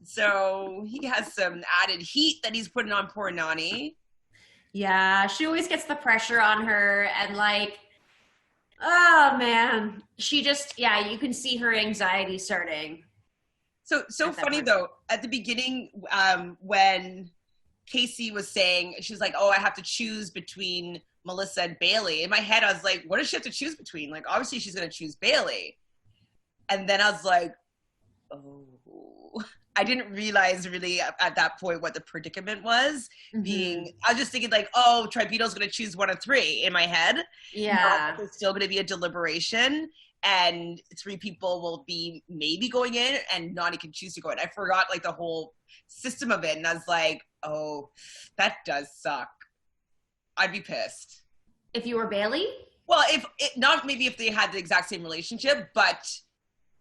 S1: So he has some added heat that he's putting on poor Nany.
S2: Yeah, she always gets the pressure on her, and like, oh man, she just, yeah, you can see her anxiety starting.
S1: So funny though, at the beginning, when Kasey was saying, she was like, "Oh, I have to choose between Melissa and Bailey." In my head, I was like, what does she have to choose between? Like, obviously she's going to choose Bailey. And then I was like, oh. I didn't realize really at that point what the predicament was. I was just thinking like, oh, Tribunal's going to choose one of three in my head.
S2: Yeah.
S1: There's still going to be a deliberation. And 3 people will be maybe going in and Nany can choose to go in. I forgot like the whole system of it. And I was like, oh, that does suck. I'd be pissed.
S2: If you were Bailey?
S1: Well, not maybe if they had the exact same relationship, but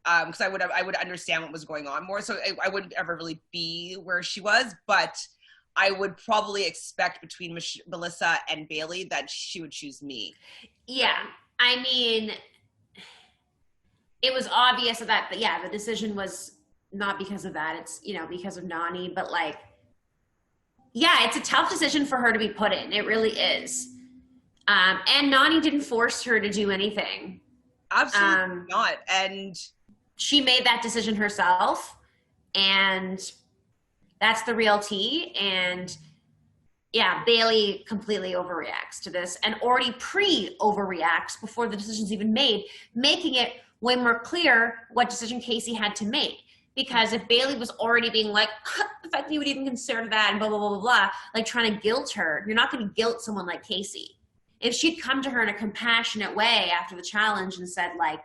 S1: because I would understand what was going on more. So I wouldn't ever really be where she was, but I would probably expect between Melissa and Bailey that she would choose me.
S2: Yeah. I mean, it was obvious that, the decision was not because of that. It's, you know, because of Nany, but like, yeah, it's a tough decision for her to be put in. It really is. And Nany didn't force her to do anything.
S1: Absolutely not. And
S2: she made that decision herself. And that's the real tea. And yeah, Bailey completely overreacts to this and already overreacts before the decision's even made, making it way more clear what decision Kasey had to make. Because if Bailey was already being like, the fact that you would even consider that and blah, blah, blah, blah, blah, like trying to guilt her, you're not going to guilt someone like Kasey. If she'd come to her in a compassionate way after the challenge and said like,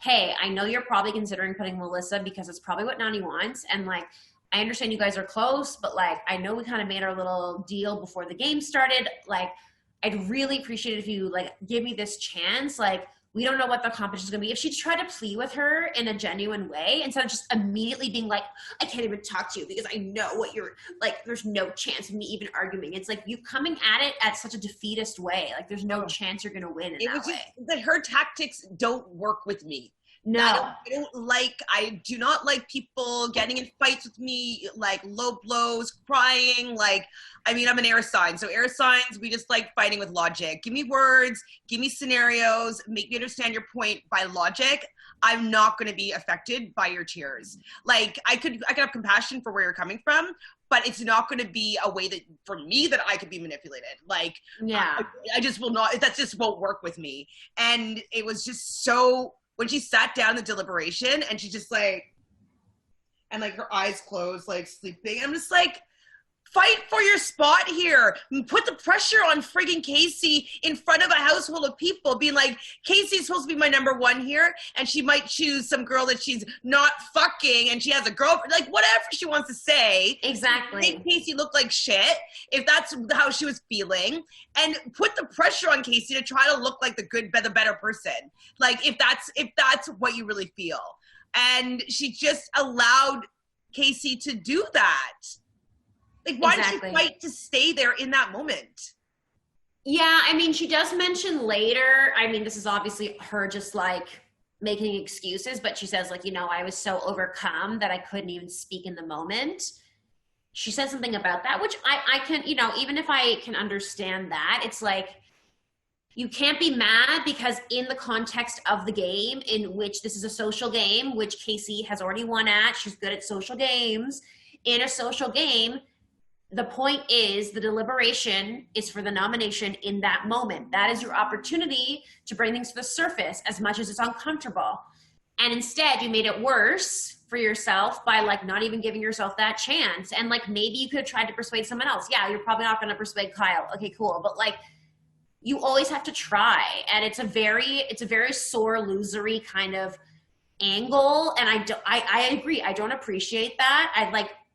S2: hey, I know you're probably considering putting Melissa because it's probably what Nany wants. And like, I understand you guys are close, but like, I know we kind of made our little deal before the game started. Like, I'd really appreciate it if you like give me this chance. Like, we don't know what the competition is going to be. If she tried to plead with her in a genuine way, instead of just immediately being like, I can't even talk to you because I know what you're like, there's no chance of me even arguing. It's like you coming at it at such a defeatist way. Like there's no chance you're going to win in that way.
S1: That her tactics don't work with me.
S2: No.
S1: I do not like people getting in fights with me, like low blows, crying. Like, I mean, I'm an air sign. So air signs, we just like fighting with logic. Give me words, give me scenarios, make me understand your point by logic. I'm not going to be affected by your tears. Like I could have compassion for where you're coming from, but it's not going to be a way that for me that I could be manipulated. Like,
S2: yeah,
S1: I just will not, that just won't work with me. And it was just so, when she sat down the deliberation and she just like, and like her eyes closed, like sleeping. I'm just like, fight for your spot here. Put the pressure on friggin' Kasey in front of a household of people being like, Kasey's supposed to be my number one here. And she might choose some girl that she's not fucking and she has a girlfriend, like whatever she wants to say.
S2: Exactly.
S1: Make Kasey look like shit if that's how she was feeling, and put the pressure on Kasey to try to look like the better person. Like if that's what you really feel. And she just allowed Kasey to do that. Like, why did she fight to stay there in that moment?
S2: Yeah, I mean, she does mention later, I mean, this is obviously her just like making excuses, but she says like, you know, I was so overcome that I couldn't even speak in the moment. She said something about that, which I can, you know, even if I can understand that, it's like, you can't be mad because in the context of the game, in which this is a social game, which Kasey has already won at, she's good at social games. In a social game, the point is the deliberation is for the nomination in that moment. That is your opportunity to bring things to the surface as much as it's uncomfortable. And instead you made it worse for yourself by like not even giving yourself that chance. And like, maybe you could have tried to persuade someone else. Yeah, you're probably not going to persuade Kyle. Okay, cool. But like, you always have to try. And it's a very sore losery kind of angle. And I agree. I don't appreciate that.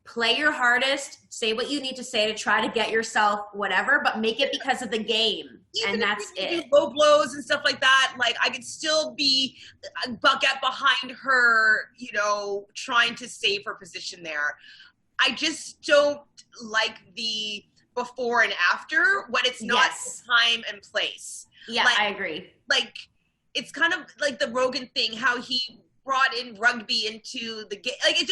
S2: play your hardest, say what you need to say to try to get yourself whatever, but make it because of the game.
S1: Even
S2: and that's
S1: if
S2: it.
S1: Do low blows and stuff like that, like I could still get behind her, you know, trying to save her position there. I just don't like the before and after when it's not time and place.
S2: Yeah,
S1: like,
S2: I agree.
S1: Like, it's kind of like the Rogan thing, how he brought in rugby into the game. Like, it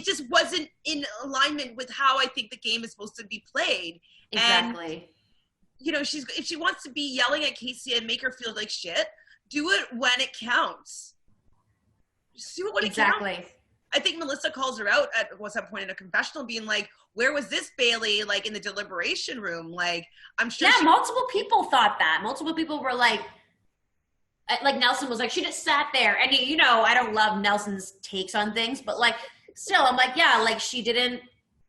S1: just wasn't in alignment with how I think the game is supposed to be played.
S2: Exactly.
S1: And, you know, if she wants to be yelling at Kasey and make her feel like shit, do it when it counts. Just do it when it counts. I think Melissa calls her out at some point in a confessional being like, where was this Bailey, like in the deliberation room? Like, I'm sure.
S2: Yeah, multiple people thought that. Multiple people were like Nelson was like, she just sat there. And, you know, I don't love Nelson's takes on things, but like, still, I'm like, yeah, like she didn't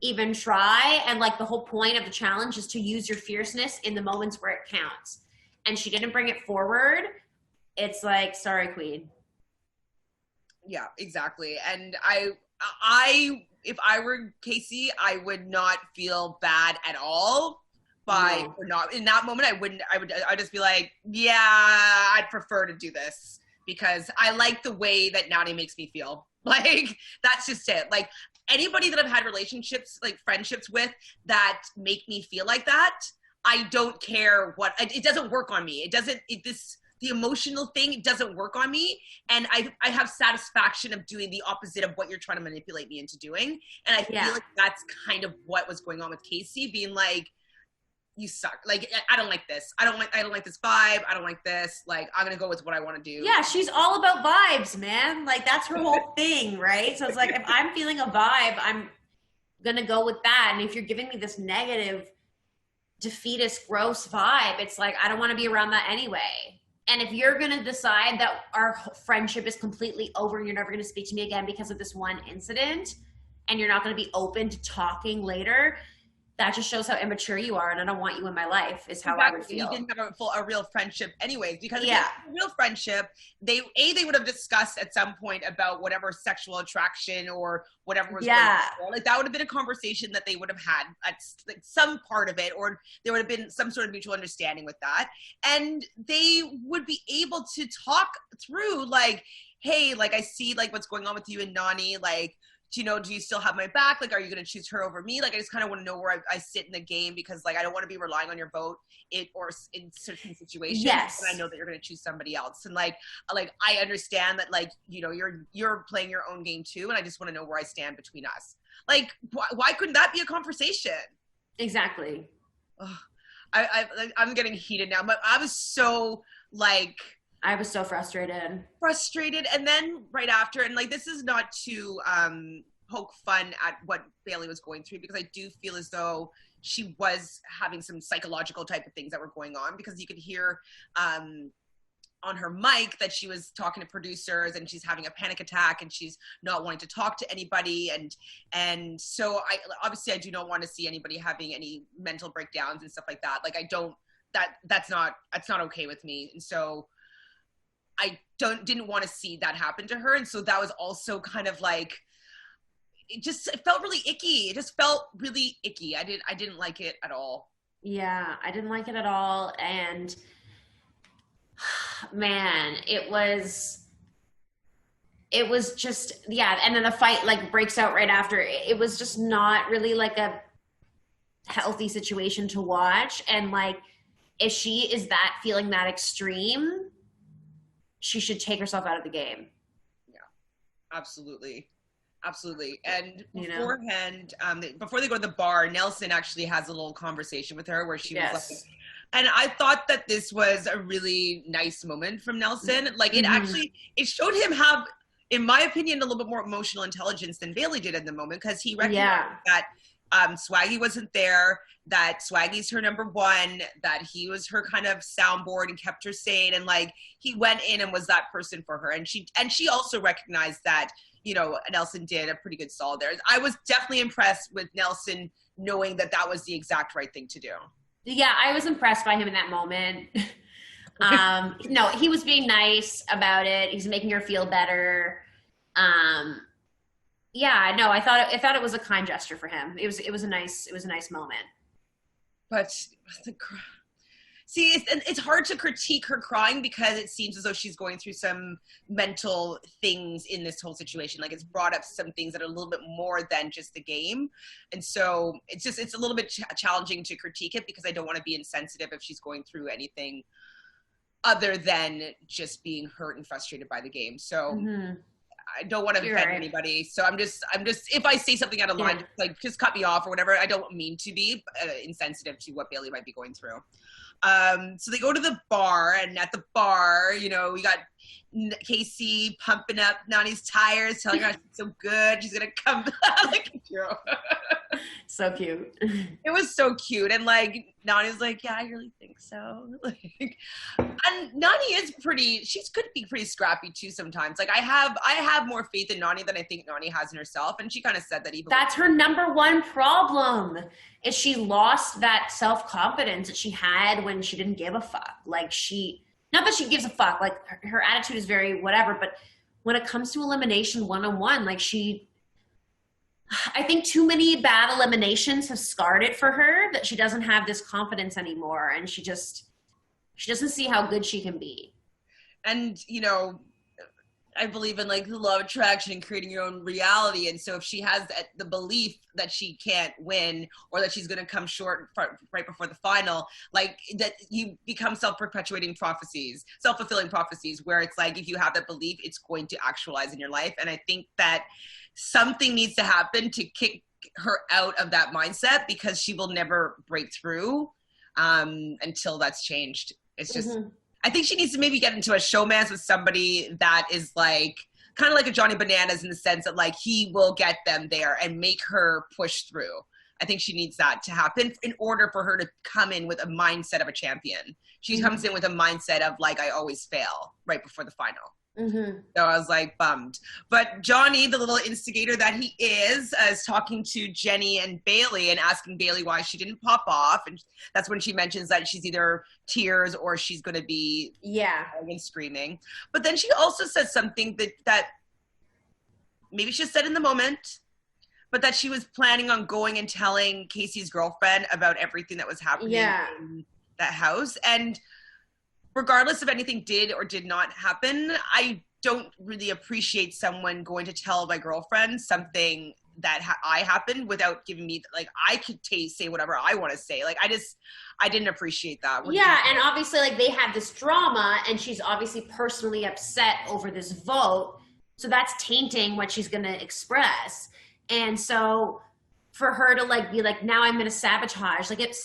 S2: even try. And like the whole point of the challenge is to use your fierceness in the moments where it counts. And she didn't bring it forward. It's like, sorry, queen.
S1: Yeah, exactly. And if I were Kasey, I would not feel bad at all or not in that moment. I'd just be like, yeah, I'd prefer to do this because I like the way that Nany makes me feel. Like, that's just it. Like, anybody that I've had relationships, like friendships with that make me feel like that, I don't care what, it doesn't work on me. The emotional thing, it doesn't work on me. And I have satisfaction of doing the opposite of what you're trying to manipulate me into doing. And I feel like that's kind of what was going on with Kasey, being like, you suck. Like, I don't like this. I don't like this vibe. I don't like this. Like, I'm going to go with what I want to do.
S2: Yeah, she's all about vibes, man. Like, that's her whole thing, right? So it's like, if I'm feeling a vibe, I'm going to go with that. And if you're giving me this negative, defeatist, gross vibe, it's like, I don't want to be around that anyway. And if you're going to decide that our friendship is completely over and you're never going to speak to me again because of this one incident, and you're not going to be open to talking later, that just shows how immature you are, and I don't want you in my life, is how I would feel.
S1: You didn't have a real friendship anyways, because if you had a real friendship, they would have discussed at some point about whatever sexual attraction or whatever was going on. Like, that would have been a conversation that they would have had at like some part of it, or there would have been some sort of mutual understanding with that. And they would be able to talk through, like, hey, like, I see like what's going on with you and Nany, like, do you still have my back? Like, are you going to choose her over me? Like, I just kind of want to know where I sit in the game, because like, I don't want to be relying on your vote or in certain situations.
S2: Yes.
S1: And I know that you're going to choose somebody else. And like, I understand that, like, you know, you're playing your own game too. And I just want to know where I stand between us. Like, why couldn't that be a conversation?
S2: Exactly.
S1: Ugh. I'm getting heated now, but I was so frustrated. And then right after, and like, this is not to poke fun at what Bailey was going through, because I do feel as though she was having some psychological type of things that were going on, because you could hear on her mic that she was talking to producers and she's having a panic attack and she's not wanting to talk to anybody. And so I do not want to see anybody having any mental breakdowns and stuff like that. Like, that's not okay with me. And so I didn't want to see that happen to her. And so that was also kind of like, it felt really icky. It just felt really icky. I didn't like it at all.
S2: Yeah, I didn't like it at all. And man, it was just, and then the fight like breaks out right after. It was just not really like a healthy situation to watch. And like, if she is feeling that extreme, she should take herself out of the game.
S1: Yeah, absolutely. And beforehand, before they go to the bar, Nelson actually has a little conversation with her where she was like, and I thought that this was a really nice moment from Nelson. Like, it showed him have, in my opinion, a little bit more emotional intelligence than Bailey did in the moment, because he recognized that Swaggy wasn't there, that Swaggy's her number one, that he was her kind of soundboard and kept her sane, and like, he went in and was that person for her. And she also recognized that, you know, Nelson did a pretty good solid there. I was definitely impressed with Nelson knowing that was the exact right thing to do.
S2: Yeah, I was impressed by him in that moment. No, he was being nice about it. He's making her feel better. Yeah, no, I thought it was a kind gesture for him. It was a nice moment.
S1: But see, it's hard to critique her crying because it seems as though she's going through some mental things in this whole situation. Like, it's brought up some things that are a little bit more than just the game. And so it's a little bit challenging to critique it because I don't want to be insensitive if she's going through anything other than just being hurt and frustrated by the game. So I don't want to offend anybody. So I'm just, if I say something out of line, just cut me off or whatever. I don't mean to be insensitive to what Bailey might be going through. So they go to the bar, and at the bar, we got Kasey pumping up Nany's tires, telling her she's so good, she's gonna come like a hero.
S2: So cute.
S1: It was so cute, and like Nany's like, yeah, I really think so. Like, and Nany is she could be pretty scrappy too sometimes. Like I have more faith in Nany than I think Nany has in herself, and she kind of said that even.
S2: That's her number one problem. Is she lost that self-confidence that she had when she didn't give a fuck. Like not that she gives a fuck, like her attitude is very whatever, but when it comes to elimination one-on-one, like I think too many bad eliminations have scarred it for her that she doesn't have this confidence anymore, and she doesn't see how good she can be.
S1: And, I believe in like the law of attraction and creating your own reality. And so if she has the belief that she can't win or that she's going to come short right before the final, like that you become self-fulfilling prophecies where it's like, if you have that belief, it's going to actualize in your life. And I think that something needs to happen to kick her out of that mindset because she will never break through until that's changed. It's just, I think she needs to maybe get into a showmance with somebody that is like, kind of like a Johnny Bananas in the sense that like he will get them there and make her push through. I think she needs that to happen in order for her to come in with a mindset of a champion. She comes in with a mindset of like, I always fail right before the final. So I was like bummed. But Johnny, the little instigator that he is talking to Jenny and Bailey and asking Bailey why she didn't pop off. And that's when she mentions that she's either tears or she's going to be and screaming. But then she also says something that maybe she said in the moment, but that she was planning on going and telling Kasey's girlfriend about everything that was happening in that house. And regardless of anything did or did not happen, I don't really appreciate someone going to tell my girlfriend something that I happened without giving me, like, I could say whatever I want to say. Like, I didn't appreciate that.
S2: And obviously, like, they have this drama, and she's obviously personally upset over this vote. So that's tainting what she's going to express. And so for her to, like, be like, now I'm going to sabotage, like, it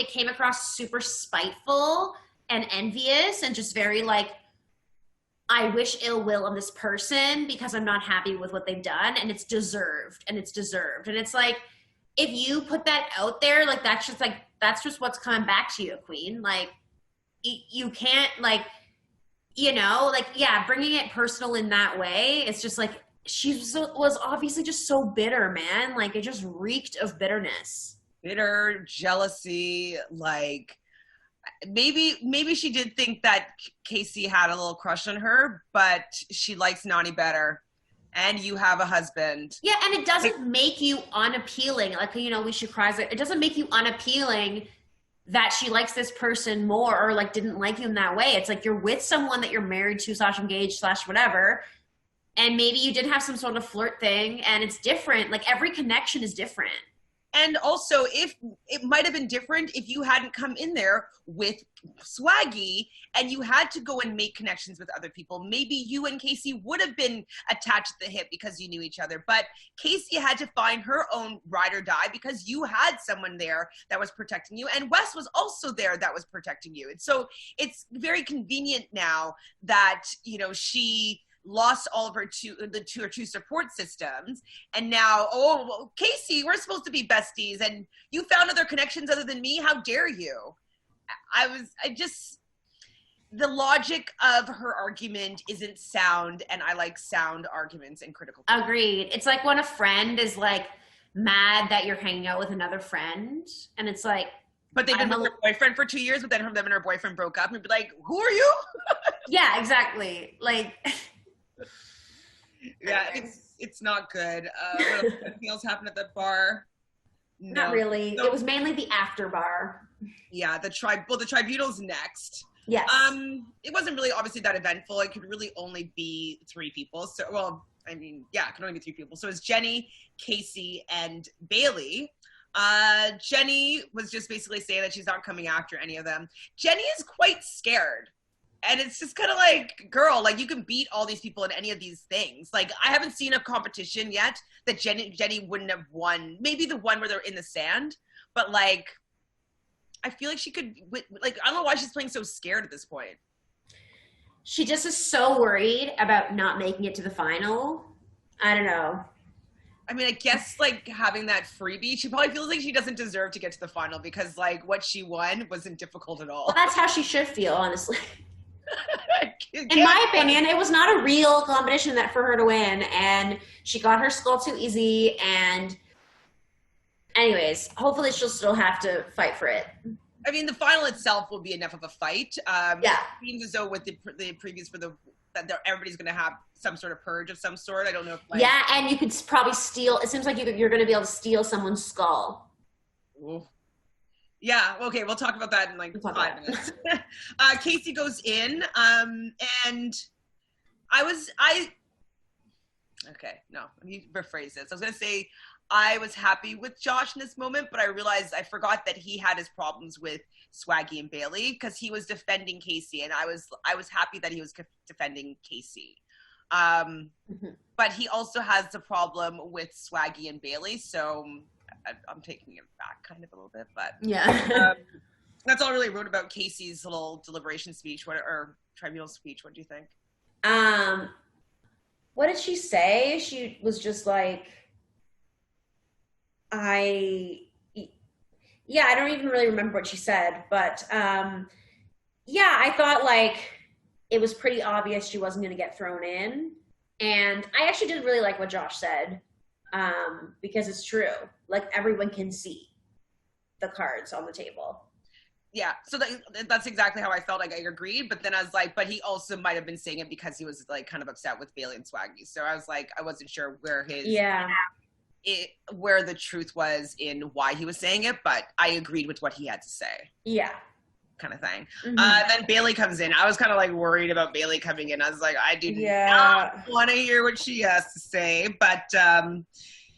S2: came across super spiteful and envious and just very like, I wish ill will on this person because I'm not happy with what they've done, and it's deserved. And it's like, if you put that out there, like, that's just what's coming back to you, queen. Like, you can't, like, bringing it personal in that way, it's just like, she was obviously just so bitter, man. Like, it just reeked of bitterness.
S1: Bitter, jealousy, like, maybe she did think that Kasey had a little crush on her, but she likes Nany better. And you have a husband.
S2: Yeah, and it doesn't make you unappealing. Like, we should cry. It doesn't make you unappealing that she likes this person more or, like, didn't like you in that way. It's like you're with someone that you're married to / engaged / whatever, and maybe you did have some sort of flirt thing, and it's different. Like, every connection is different.
S1: And also, if it might have been different if you hadn't come in there with Swaggy and you had to go and make connections with other people, maybe you and Kasey would have been attached at the hip because you knew each other. But Kasey had to find her own ride or die because you had someone there that was protecting you. And Wes was also there that was protecting you. And so it's very convenient now that, she lost all of her two support systems, and now, Kasey, we're supposed to be besties, and you found other connections other than me. How dare you? The logic of her argument isn't sound, and I like sound arguments and critical.
S2: Agreed. It's like when a friend is like mad that you're hanging out with another friend, and it's like,
S1: but they've been with their boyfriend for 2 years, but then them and her boyfriend broke up, and be like, who are you?
S2: Yeah, exactly. Like,
S1: Yeah, it's not good. Anything else happened at that bar? No.
S2: Not really. So, it was mainly the after bar.
S1: Yeah, the tribunal's next.
S2: Yes.
S1: It wasn't really obviously that eventful. It could really only be 3 people. So, well, I mean, yeah, it could only be 3 people. So it's Jenny, Kasey, and Bailey. Jenny was just basically saying that she's not coming after any of them. Jenny is quite scared. And it's just kind of like, girl, like, you can beat all these people in any of these things. Like, I haven't seen a competition yet that Jenny wouldn't have won. Maybe the one where they're in the sand. But, like, I feel like she could, like, I don't know why she's playing so scared at this point.
S2: She just is so worried about not making it to the final. I don't know.
S1: I mean, I guess, like, having that freebie, she probably feels like she doesn't deserve to get to the final because, like, what she won wasn't difficult at all.
S2: Well, that's how she should feel, honestly. In my opinion, it was not a real competition that for her to win, and she got her skull too easy, and anyways, hopefully she'll still have to fight for it.
S1: I mean, the final itself will be enough of a fight.
S2: Yeah.
S1: It seems as though with the previews for that everybody's going to have some sort of purge of some sort. I don't know if like...
S2: Yeah, and you could probably steal, it seems like you're going to be able to steal someone's skull.
S1: Ooh. Yeah, okay, we'll talk about that in like 5 minutes. Kasey goes in, and okay, no, let me rephrase this. I was going to say I was happy with Josh in this moment, but I realized I forgot that he had his problems with Swaggy and Bailey because he was defending Kasey, and I was happy that he was defending Kasey. But he also has the problem with Swaggy and Bailey, so I'm taking it back kind of a little bit, but
S2: yeah.
S1: That's all I really wrote about Kasey's little deliberation speech, or tribunal speech. What do you think?
S2: What did she say? She was just like, I don't even really remember what she said, but yeah, I thought like it was pretty obvious she wasn't going to get thrown in, and I actually did really like what Josh said. Because it's true. Like, everyone can see the cards on the table.
S1: Yeah, so that's exactly how I felt. Like, I agreed, but then I was like, but he also might have been saying it because he was, like, kind of upset with Bailey and Swaggy. So I was like, I wasn't sure where where the truth was in why he was saying it, but I agreed with what he had to say.
S2: Yeah.
S1: Kind of thing. Then Bailey comes in. I was kind of like worried about Bailey coming in. I was like, I do not want to hear what she has to say, but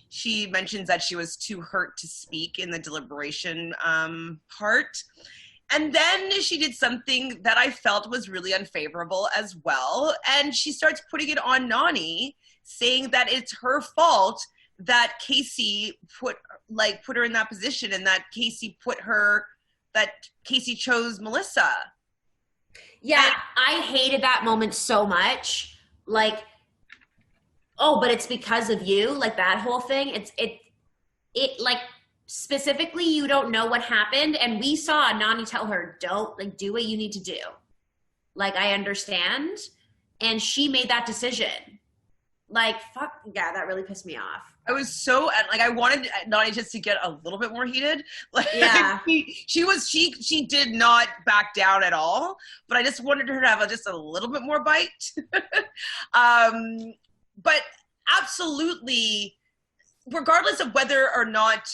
S1: she mentions that she was too hurt to speak in the deliberation part. And then she did something that I felt was really unfavorable as well. And she starts putting it on Nany, saying that it's her fault that Kasey put her in that position, and that Kasey chose Melissa.
S2: Yeah, and I hated that moment so much. Like, oh, but it's because of you. Like, that whole thing. It like, specifically, you don't know what happened, and we saw Nany tell her, don't, like, do what you need to do. Like, I understand. And she made that decision. Like, fuck, yeah, that really pissed me off.
S1: I was so, like, I wanted Nany just to get a little bit more heated. Like,
S2: yeah.
S1: She did not back down at all, but I just wanted her to have just a little bit more bite. But absolutely, regardless of whether or not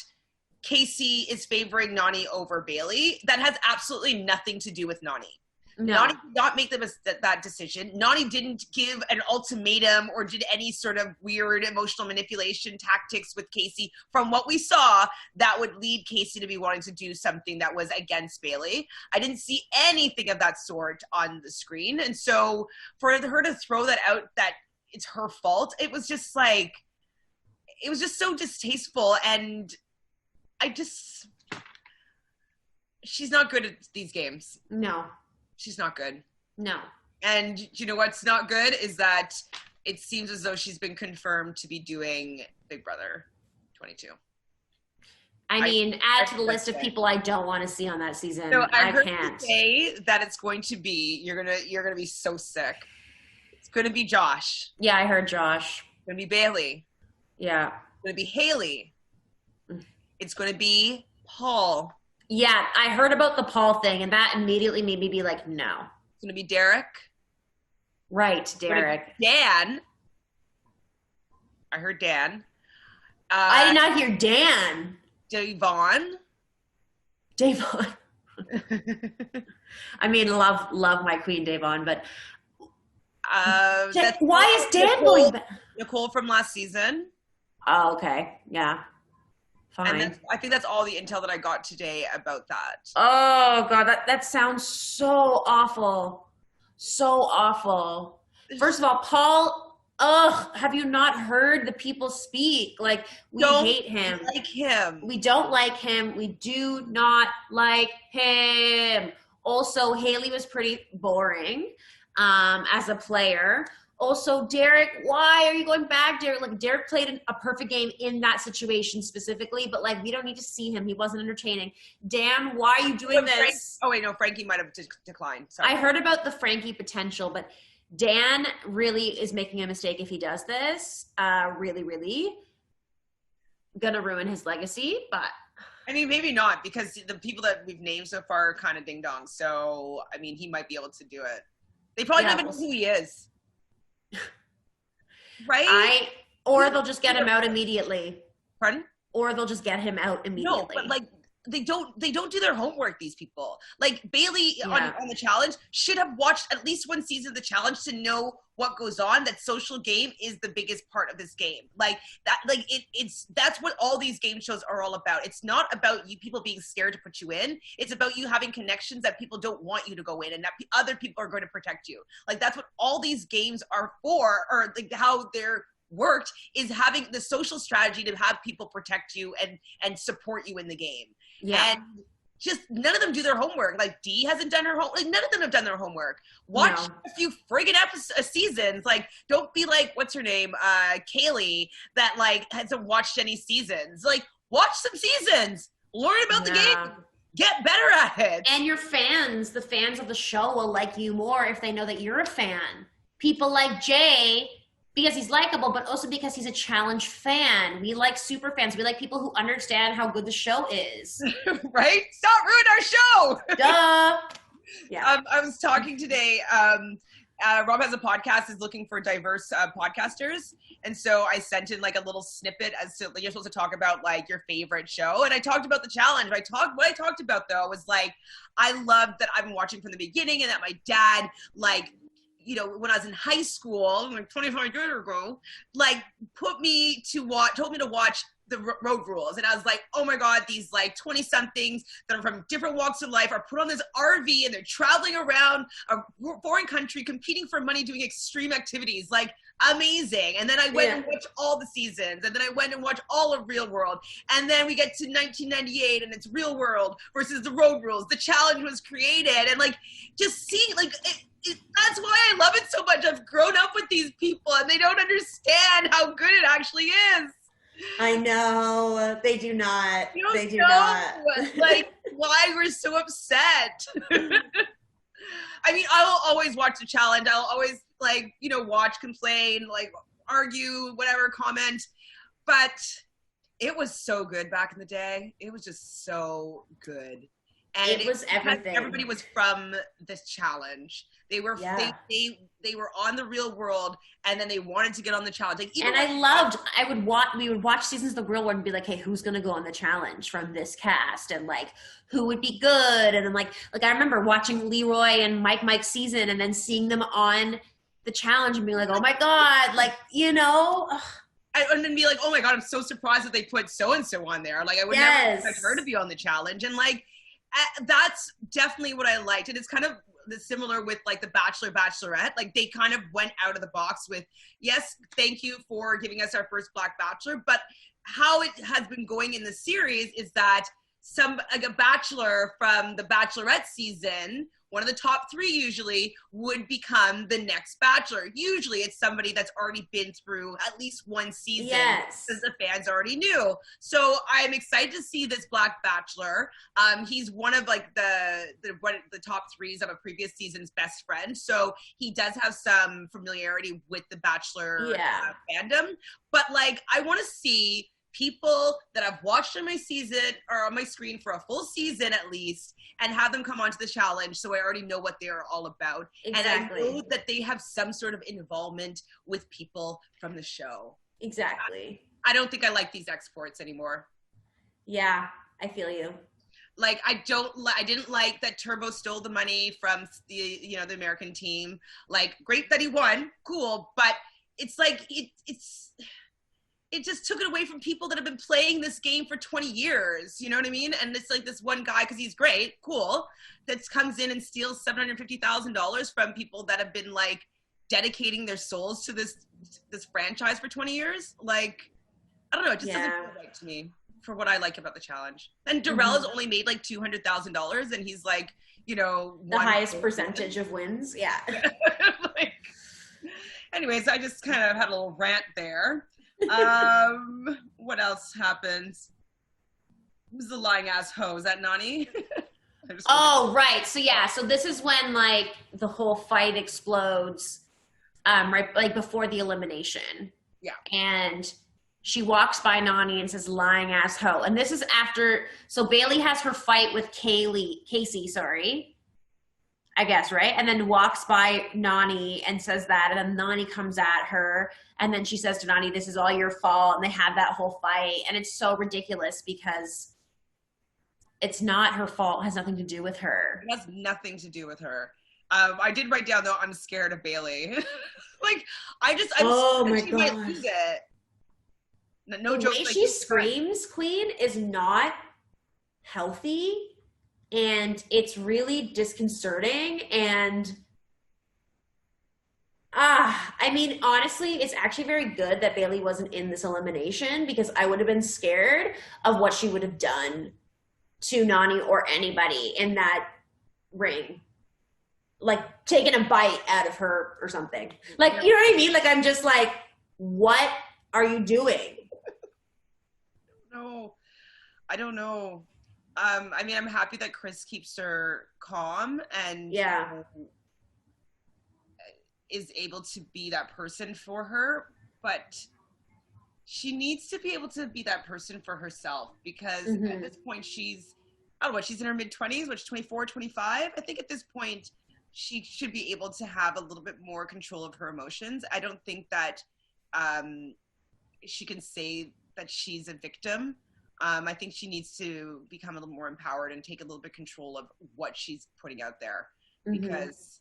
S1: Kasey is favoring Nany over Bailey, that has absolutely nothing to do with Nany. No. Nany did not make that decision. Nany didn't give an ultimatum or did any sort of weird emotional manipulation tactics with Kasey. From what we saw, that would lead Kasey to be wanting to do something that was against Bailey. I didn't see anything of that sort on the screen. And so for her to throw that out, that it's her fault, it was just like, it was just so distasteful. And she's not good at these games.
S2: No.
S1: She's not good.
S2: No.
S1: And you know what's not good is that it seems as though she's been confirmed to be doing Big Brother 22.
S2: I mean, add to the list of people I don't want to see on that season.
S1: So I heard
S2: can't
S1: say that it's going to be, you're gonna be so sick. It's gonna be Josh.
S2: Yeah, I heard Josh.
S1: It's gonna be Bailey.
S2: Yeah.
S1: It's gonna be Haley. It's gonna be Paul.
S2: Yeah, I heard about the Paul thing, and that immediately made me be like, no.
S1: It's going to be Derek.
S2: Right, Derek.
S1: Dan. I heard Dan.
S2: I did not hear Dan.
S1: Davon.
S2: Davon. I mean, love my queen Davon, but why is Dan going back?
S1: Nicole from last season.
S2: Oh, okay. Yeah. Fine.
S1: And I think that's all the intel that I got today about that.
S2: Oh God, that sounds so awful. So awful. First of all, Paul, have you not heard the people speak? Like, we hate him.
S1: Like him.
S2: We don't like him. We do not like him. Also, Haley was pretty boring as a player. Also, Derek, why are you going back, Derek? Like, Derek played a perfect game in that situation specifically, but, like, we don't need to see him. He wasn't entertaining. Dan, why are you doing this?
S1: Frankie might have declined. Sorry.
S2: I heard about the Frankie potential, but Dan really is making a mistake if he does this. Really, really gonna ruin his legacy, but...
S1: I mean, maybe not, because the people that we've named so far are kind of ding-dong. So, I mean, he might be able to do it. They probably don't even know who he is. Right?
S2: Or they'll just get him out immediately.
S1: Pardon?
S2: Or they'll just get him out immediately.
S1: No, but like they don't do their homework, these people. Like Bailey on the challenge should have watched at least one season of the challenge to know what goes on. That social game is the biggest part of this game. Like that, like that's what all these game shows are all about. It's not about you people being scared to put you in. It's about you having connections that people don't want you to go in and that other people are going to protect you. Like that's what all these games are for, or like how they're worked is having the social strategy to have people protect you and support you in the game. Yeah. And just none of them do their homework. Like Dee hasn't done her homework. Like none of them have done their homework. Watch a few friggin' seasons. Like don't be like, what's her name? Kaylee that like hasn't watched any seasons. Like watch some seasons. Learn about the game. Get better at it.
S2: And your fans, the fans of the show will like you more if they know that you're a fan. People like Jay, because he's likable, but also because he's a challenge fan. We like super fans. We like people who understand how good the show is.
S1: Right? Stop ruining our show!
S2: Duh! Yeah.
S1: I was talking today, Rob has a podcast, is looking for diverse podcasters. And so I sent in like a little snippet as to, like, you're supposed to talk about like your favorite show. And I talked about the challenge. What I talked about though was like, I loved that I've been watching from the beginning and that my dad, like, you know, when I was in high school, like 25 years ago, like told me to watch the Road Rules. And I was like, oh my God, these like 20 somethings that are from different walks of life are put on this RV and they're traveling around a foreign country, competing for money, doing extreme activities. Like amazing. And then I went and watched all the seasons, and then I went and watched all of Real World. And then we get to 1998 and it's Real World versus the Road Rules. The challenge was created, and like just seeing like that's why I love it so much. I've grown up with these people and they don't understand how good it actually is.
S2: I know. They do not. They do not.
S1: Like, why we're so upset. I mean, I will always watch the challenge. I'll always, like, you know, watch, complain, like, argue, whatever, comment. But it was so good back in the day. It was just so good. And
S2: it was everything.
S1: Everybody was from this challenge. They were they were on the Real World, and then they wanted to get on the challenge. Like,
S2: and we would watch seasons of the Real World and be like, hey, who's gonna go on the challenge from this cast, and like who would be good? And then like I remember watching Leroy and Mike's season, and then seeing them on the challenge and being like, oh my God, like, you know.
S1: And then be like, oh my God, I'm so surprised that they put so and so on there. Like I would never expect her to be on the challenge, and like. That's definitely what I liked. And it's kind of similar with like the Bachelor, Bachelorette. Like they kind of went out of the box with, yes, thank you for giving us our first Black Bachelor. But how it has been going in the series is that a Bachelor from the Bachelorette season, one of the top 3 usually, would become the next Bachelor. Usually it's somebody that's already been through at least one season.
S2: Yes.
S1: Because the fans already knew. So I'm excited to see this Black Bachelor. He's one of like the top 3s of a previous season's best friend. So he does have some familiarity with the Bachelor fandom. But like, I want to see people that I've watched on my season or on my screen for a full season at least, and have them come onto the challenge, so I already know what they're all about. Exactly. And I know that they have some sort of involvement with people from the show.
S2: Exactly.
S1: I don't think I like these exports anymore.
S2: Yeah, I feel you.
S1: Like, I didn't like that Turbo stole the money from the American team. Like, great that he won, cool, but it's like it just took it away from people that have been playing this game for 20 years. You know what I mean? And it's like this one guy, because he's great, cool, that comes in and steals $750,000 from people that have been like dedicating their souls to this franchise for 20 years. Like, I don't know. It just doesn't feel right to me for what I like about the challenge. And Darrell has only made like $200,000, and he's like, the
S2: highest percentage of wins. Yeah.
S1: Like, anyways, I just kind of had a little rant there. What else happens? Who's the lying ass hoe? Is that Nany?
S2: Oh, right. So yeah, so this is when like the whole fight explodes, right, like before the elimination.
S1: Yeah.
S2: And she walks by Nany and says, lying ass hoe. And this is after, so Bailey has her fight with Kasey, I guess, right? And then walks by Nany and says that, and then Nany comes at her, and then she says to Nany, this is all your fault, and they have that whole fight, and it's so ridiculous because it's not her fault, it has nothing to do with her.
S1: It has nothing to do with her. I did write down, though, I'm scared of Bailey. Like, I'm scared she might lose it. No joke.
S2: The way she screams, Queen, is not healthy. And it's really disconcerting. And, I mean, honestly, it's actually very good that Bailey wasn't in this elimination, because I would have been scared of what she would have done to Nany or anybody in that ring. Like, taking a bite out of her or something. Like, you know what I mean? Like, I'm just like, what are you doing?
S1: No, I don't know. I mean, I'm happy that Chris keeps her calm and is able to be that person for her, but she needs to be able to be that person for herself, because at this point she's in her mid-20s, which is 24, 25. I think at this point she should be able to have a little bit more control of her emotions. I don't think that she can say that she's a victim. I think she needs to become a little more empowered and take a little bit of control of what she's putting out there, because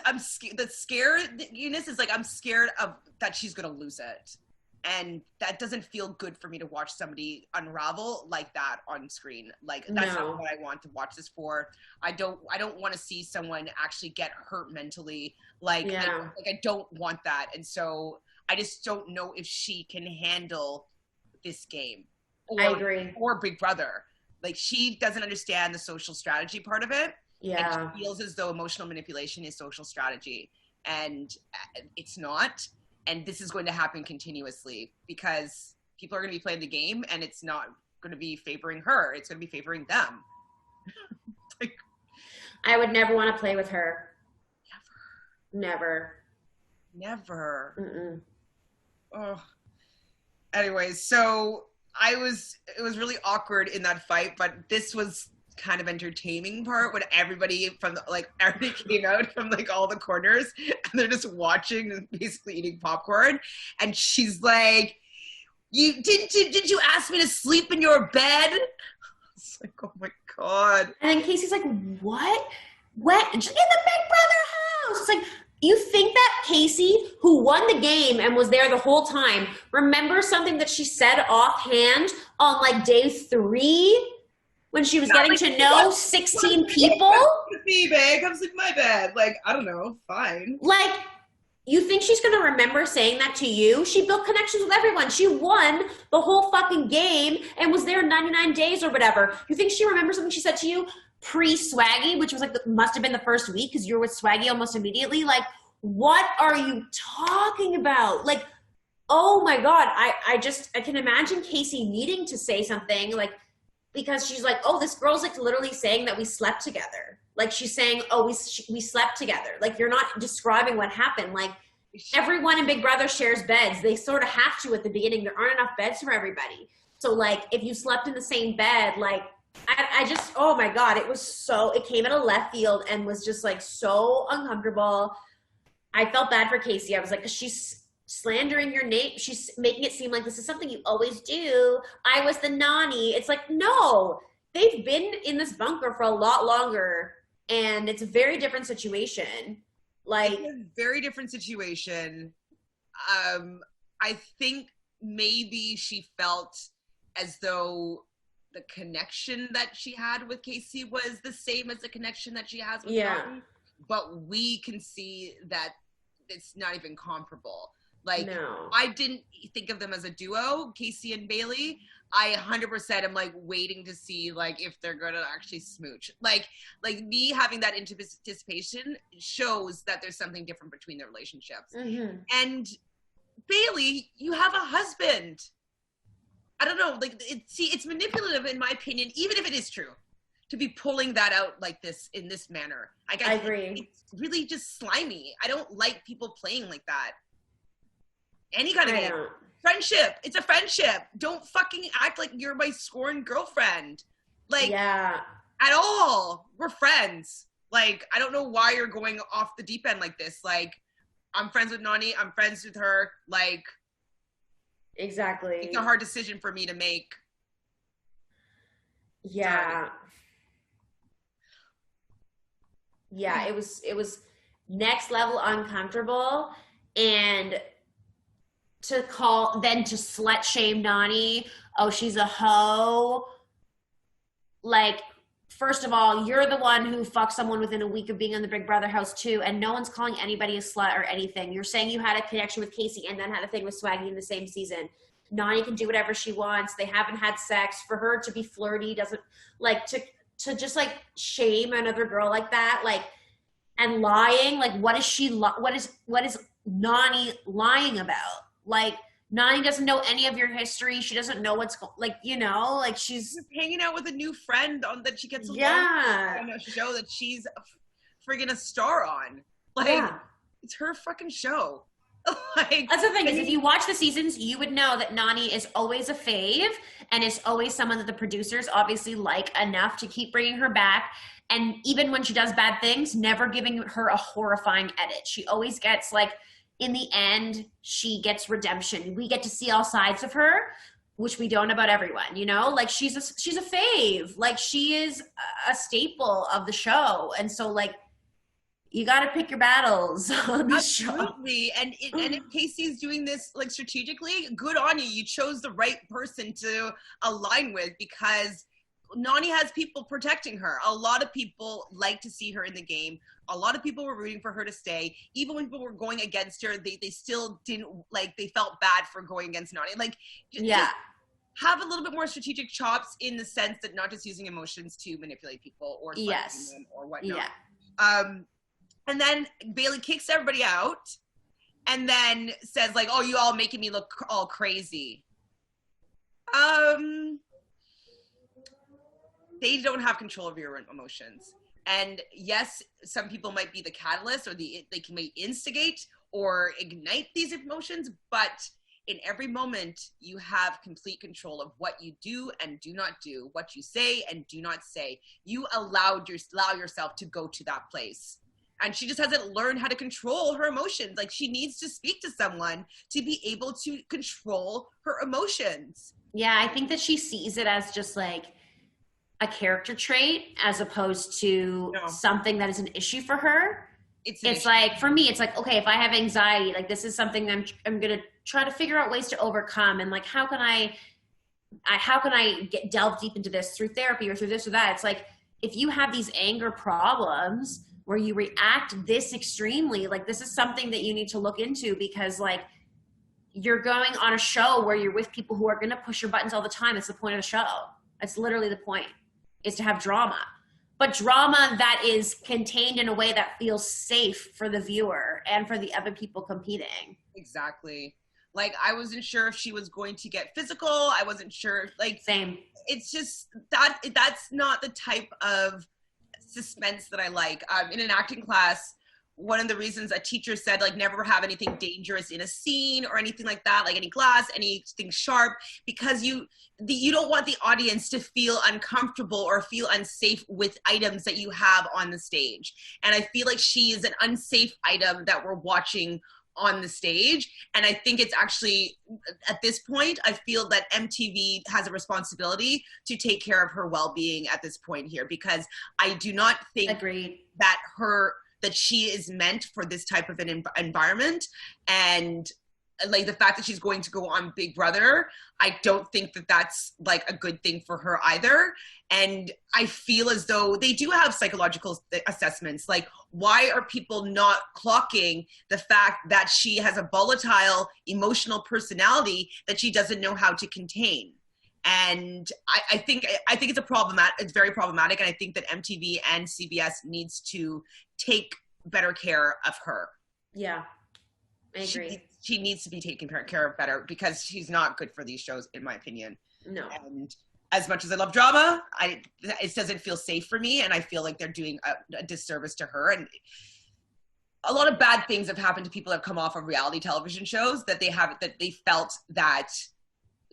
S1: I'm scared. The scaredness is like, I'm scared of that she's going to lose it. And that doesn't feel good for me to watch somebody unravel like that on screen. Like, that's not what I want to watch this for. I don't want to see someone actually get hurt mentally. Like I don't want that. And so I just don't know if she can handle this game.
S2: I agree.
S1: Or Big Brother. Like, she doesn't understand the social strategy part of it.
S2: Yeah.
S1: And she feels as though emotional manipulation is social strategy. And it's not. And this is going to happen continuously, because people are going to be playing the game, and it's not going to be favoring her. It's going to be favoring them. Like,
S2: I would never want to play with her. Never.
S1: Mm-mm. Oh. Anyways, so it was really awkward in that fight, but this was kind of entertaining part when everybody came out from like all the corners, and they're just watching and basically eating popcorn, and she's like, did you ask me to sleep in your bed? It's like, oh my god.
S2: And then Kasey's like, what in the Big Brother house? It's like, you think that Kasey, who won the game and was there the whole time, remembers something that she said offhand on like day 3 when she was getting to know 16 people?
S1: Me, babe, come sleep in my bed. Like, I don't know, fine.
S2: Like, you think she's going to remember saying that to you? She built connections with everyone. She won the whole fucking game and was there 99 days or whatever. You think she remembers something she said to you pre-Swaggy, which was like, must have been the first week because you were with Swaggy almost immediately? Like, what are you talking about? Like, oh my God. I can imagine Kasey needing to say something, like, because she's like, oh, this girl's like literally saying that we slept together. Like, she's saying, oh, we slept together. Like, you're not describing what happened. Like, everyone in Big Brother shares beds. They sort of have to at the beginning. There aren't enough beds for everybody. So, like, if you slept in the same bed, like, I just, oh my God, it came out of left field and was just like so uncomfortable. I felt bad for Kasey. I was like, 'cause she's slandering your name. She's making it seem like this is something you always do. I was the Nany. It's like, no, they've been in this bunker for a lot longer, and it's a very different situation. Like,
S1: it's a very different situation. I think maybe she felt as though the connection that she had with Kasey was the same as the connection that she has with Nany, but we can see that it's not even comparable. Like, no. I didn't think of them as a duo, Kasey and Bailey. I 100% am like waiting to see like if they're gonna actually smooch. Like me having that anticipation shows that there's something different between their relationships. Mm-hmm. And Bailey, you have a husband. I don't know, like it's manipulative in my opinion, even if it is true, to be pulling that out like this in this manner. Like, I agree. It's really just slimy. I don't like people playing like that. Any kind of game. Friendship. It's a friendship. Don't fucking act like you're my scorned girlfriend. Like, at all. We're friends. Like, I don't know why you're going off the deep end like this. Like, I'm friends with Nany. I'm friends with her. Like,
S2: exactly.
S1: It's a hard decision for me to make.
S2: Yeah. Yeah, it was next level uncomfortable, and to slut shame Nany, oh, she's a hoe. Like, first of all, you're the one who fucked someone within a week of being in the Big Brother house too, and no one's calling anybody a slut or anything. You're saying you had a connection with Kasey and then had a thing with Swaggy in the same season. Nany can do whatever she wants. They haven't had sex. For her to be flirty doesn't, like, to just like shame another girl like that, like, and lying. Like, what is Nany lying about? Like, Nany doesn't know any of your history. She doesn't know what's like, you know, like she's
S1: hanging out with a new friend that she gets along on a show that she's friggin' a star on. Like, it's her fucking show. Like,
S2: that's the thing, is if you watch the seasons, you would know that Nany is always a fave, and is always someone that the producers obviously like enough to keep bringing her back. And even when she does bad things, never giving her a horrifying edit. She always gets, like, in the end, she gets redemption. We get to see all sides of her, which we don't about everyone, you know? Like, she's a fave. Like, she is a staple of the show. And so, like, you got to pick your battles on the show.
S1: Absolutely. And if Kasey's doing this, like, strategically, good on you. You chose the right person to align with, because Nany has people protecting her. A lot of people like to see her in the game. A lot of people were rooting for her to stay. Even when people were going against her, they still didn't, like, they felt bad for going against Nany. Like, just have a little bit more strategic chops, in the sense that not just using emotions to manipulate people or them or whatnot. And then Bailey kicks everybody out and then says, like, oh, you all making me look all crazy. They don't have control of your emotions. And yes, some people might be the catalyst, or they may instigate or ignite these emotions, but in every moment, you have complete control of what you do and do not do, what you say and do not say. You allow yourself to go to that place. And she just hasn't learned how to control her emotions. Like, she needs to speak to someone to be able to control her emotions.
S2: Yeah, I think that she sees it as just, like, a character trait, as opposed to something that is an issue for her. It's like, for me, it's like, okay, if I have anxiety, like, this is something that I'm going to try to figure out ways to overcome. And, like, how can I delve deep into this through therapy or through this or that? It's like, if you have these anger problems where you react this extremely, like, this is something that you need to look into, because, like, you're going on a show where you're with people who are going to push your buttons all the time. It's the point of the show. It's literally the point, is to have drama. But drama that is contained in a way that feels safe for the viewer and for the other people competing.
S1: Exactly. Like, I wasn't sure if she was going to get physical. I wasn't sure. Like,
S2: same.
S1: It's just that's not the type of suspense that I like. In an acting class, one of the reasons a teacher said, like, never have anything dangerous in a scene or anything like that, like any glass, anything sharp, because you don't want the audience to feel uncomfortable or feel unsafe with items that you have on the stage. And I feel like she is an unsafe item that we're watching on the stage. And I think it's actually, at this point, I feel that MTV has a responsibility to take care of her well-being at this point here, because I do not think
S2: Agreed.
S1: that she is meant for this type of an environment. And like the fact that she's going to go on Big Brother, I don't think that that's like a good thing for her either. And I feel as though they do have psychological assessments. Like, why are people not clocking the fact that she has a volatile emotional personality that she doesn't know how to contain? And I think it's it's very problematic. And I think that MTV and CBS needs to take better care of her.
S2: Yeah, I agree.
S1: She needs to be taken care of better, because she's not good for these shows, in my opinion.
S2: No.
S1: And as much as I love drama, it doesn't feel safe for me, and I feel like they're doing a disservice to her. And a lot of bad things have happened to people that have come off of reality television shows that they felt that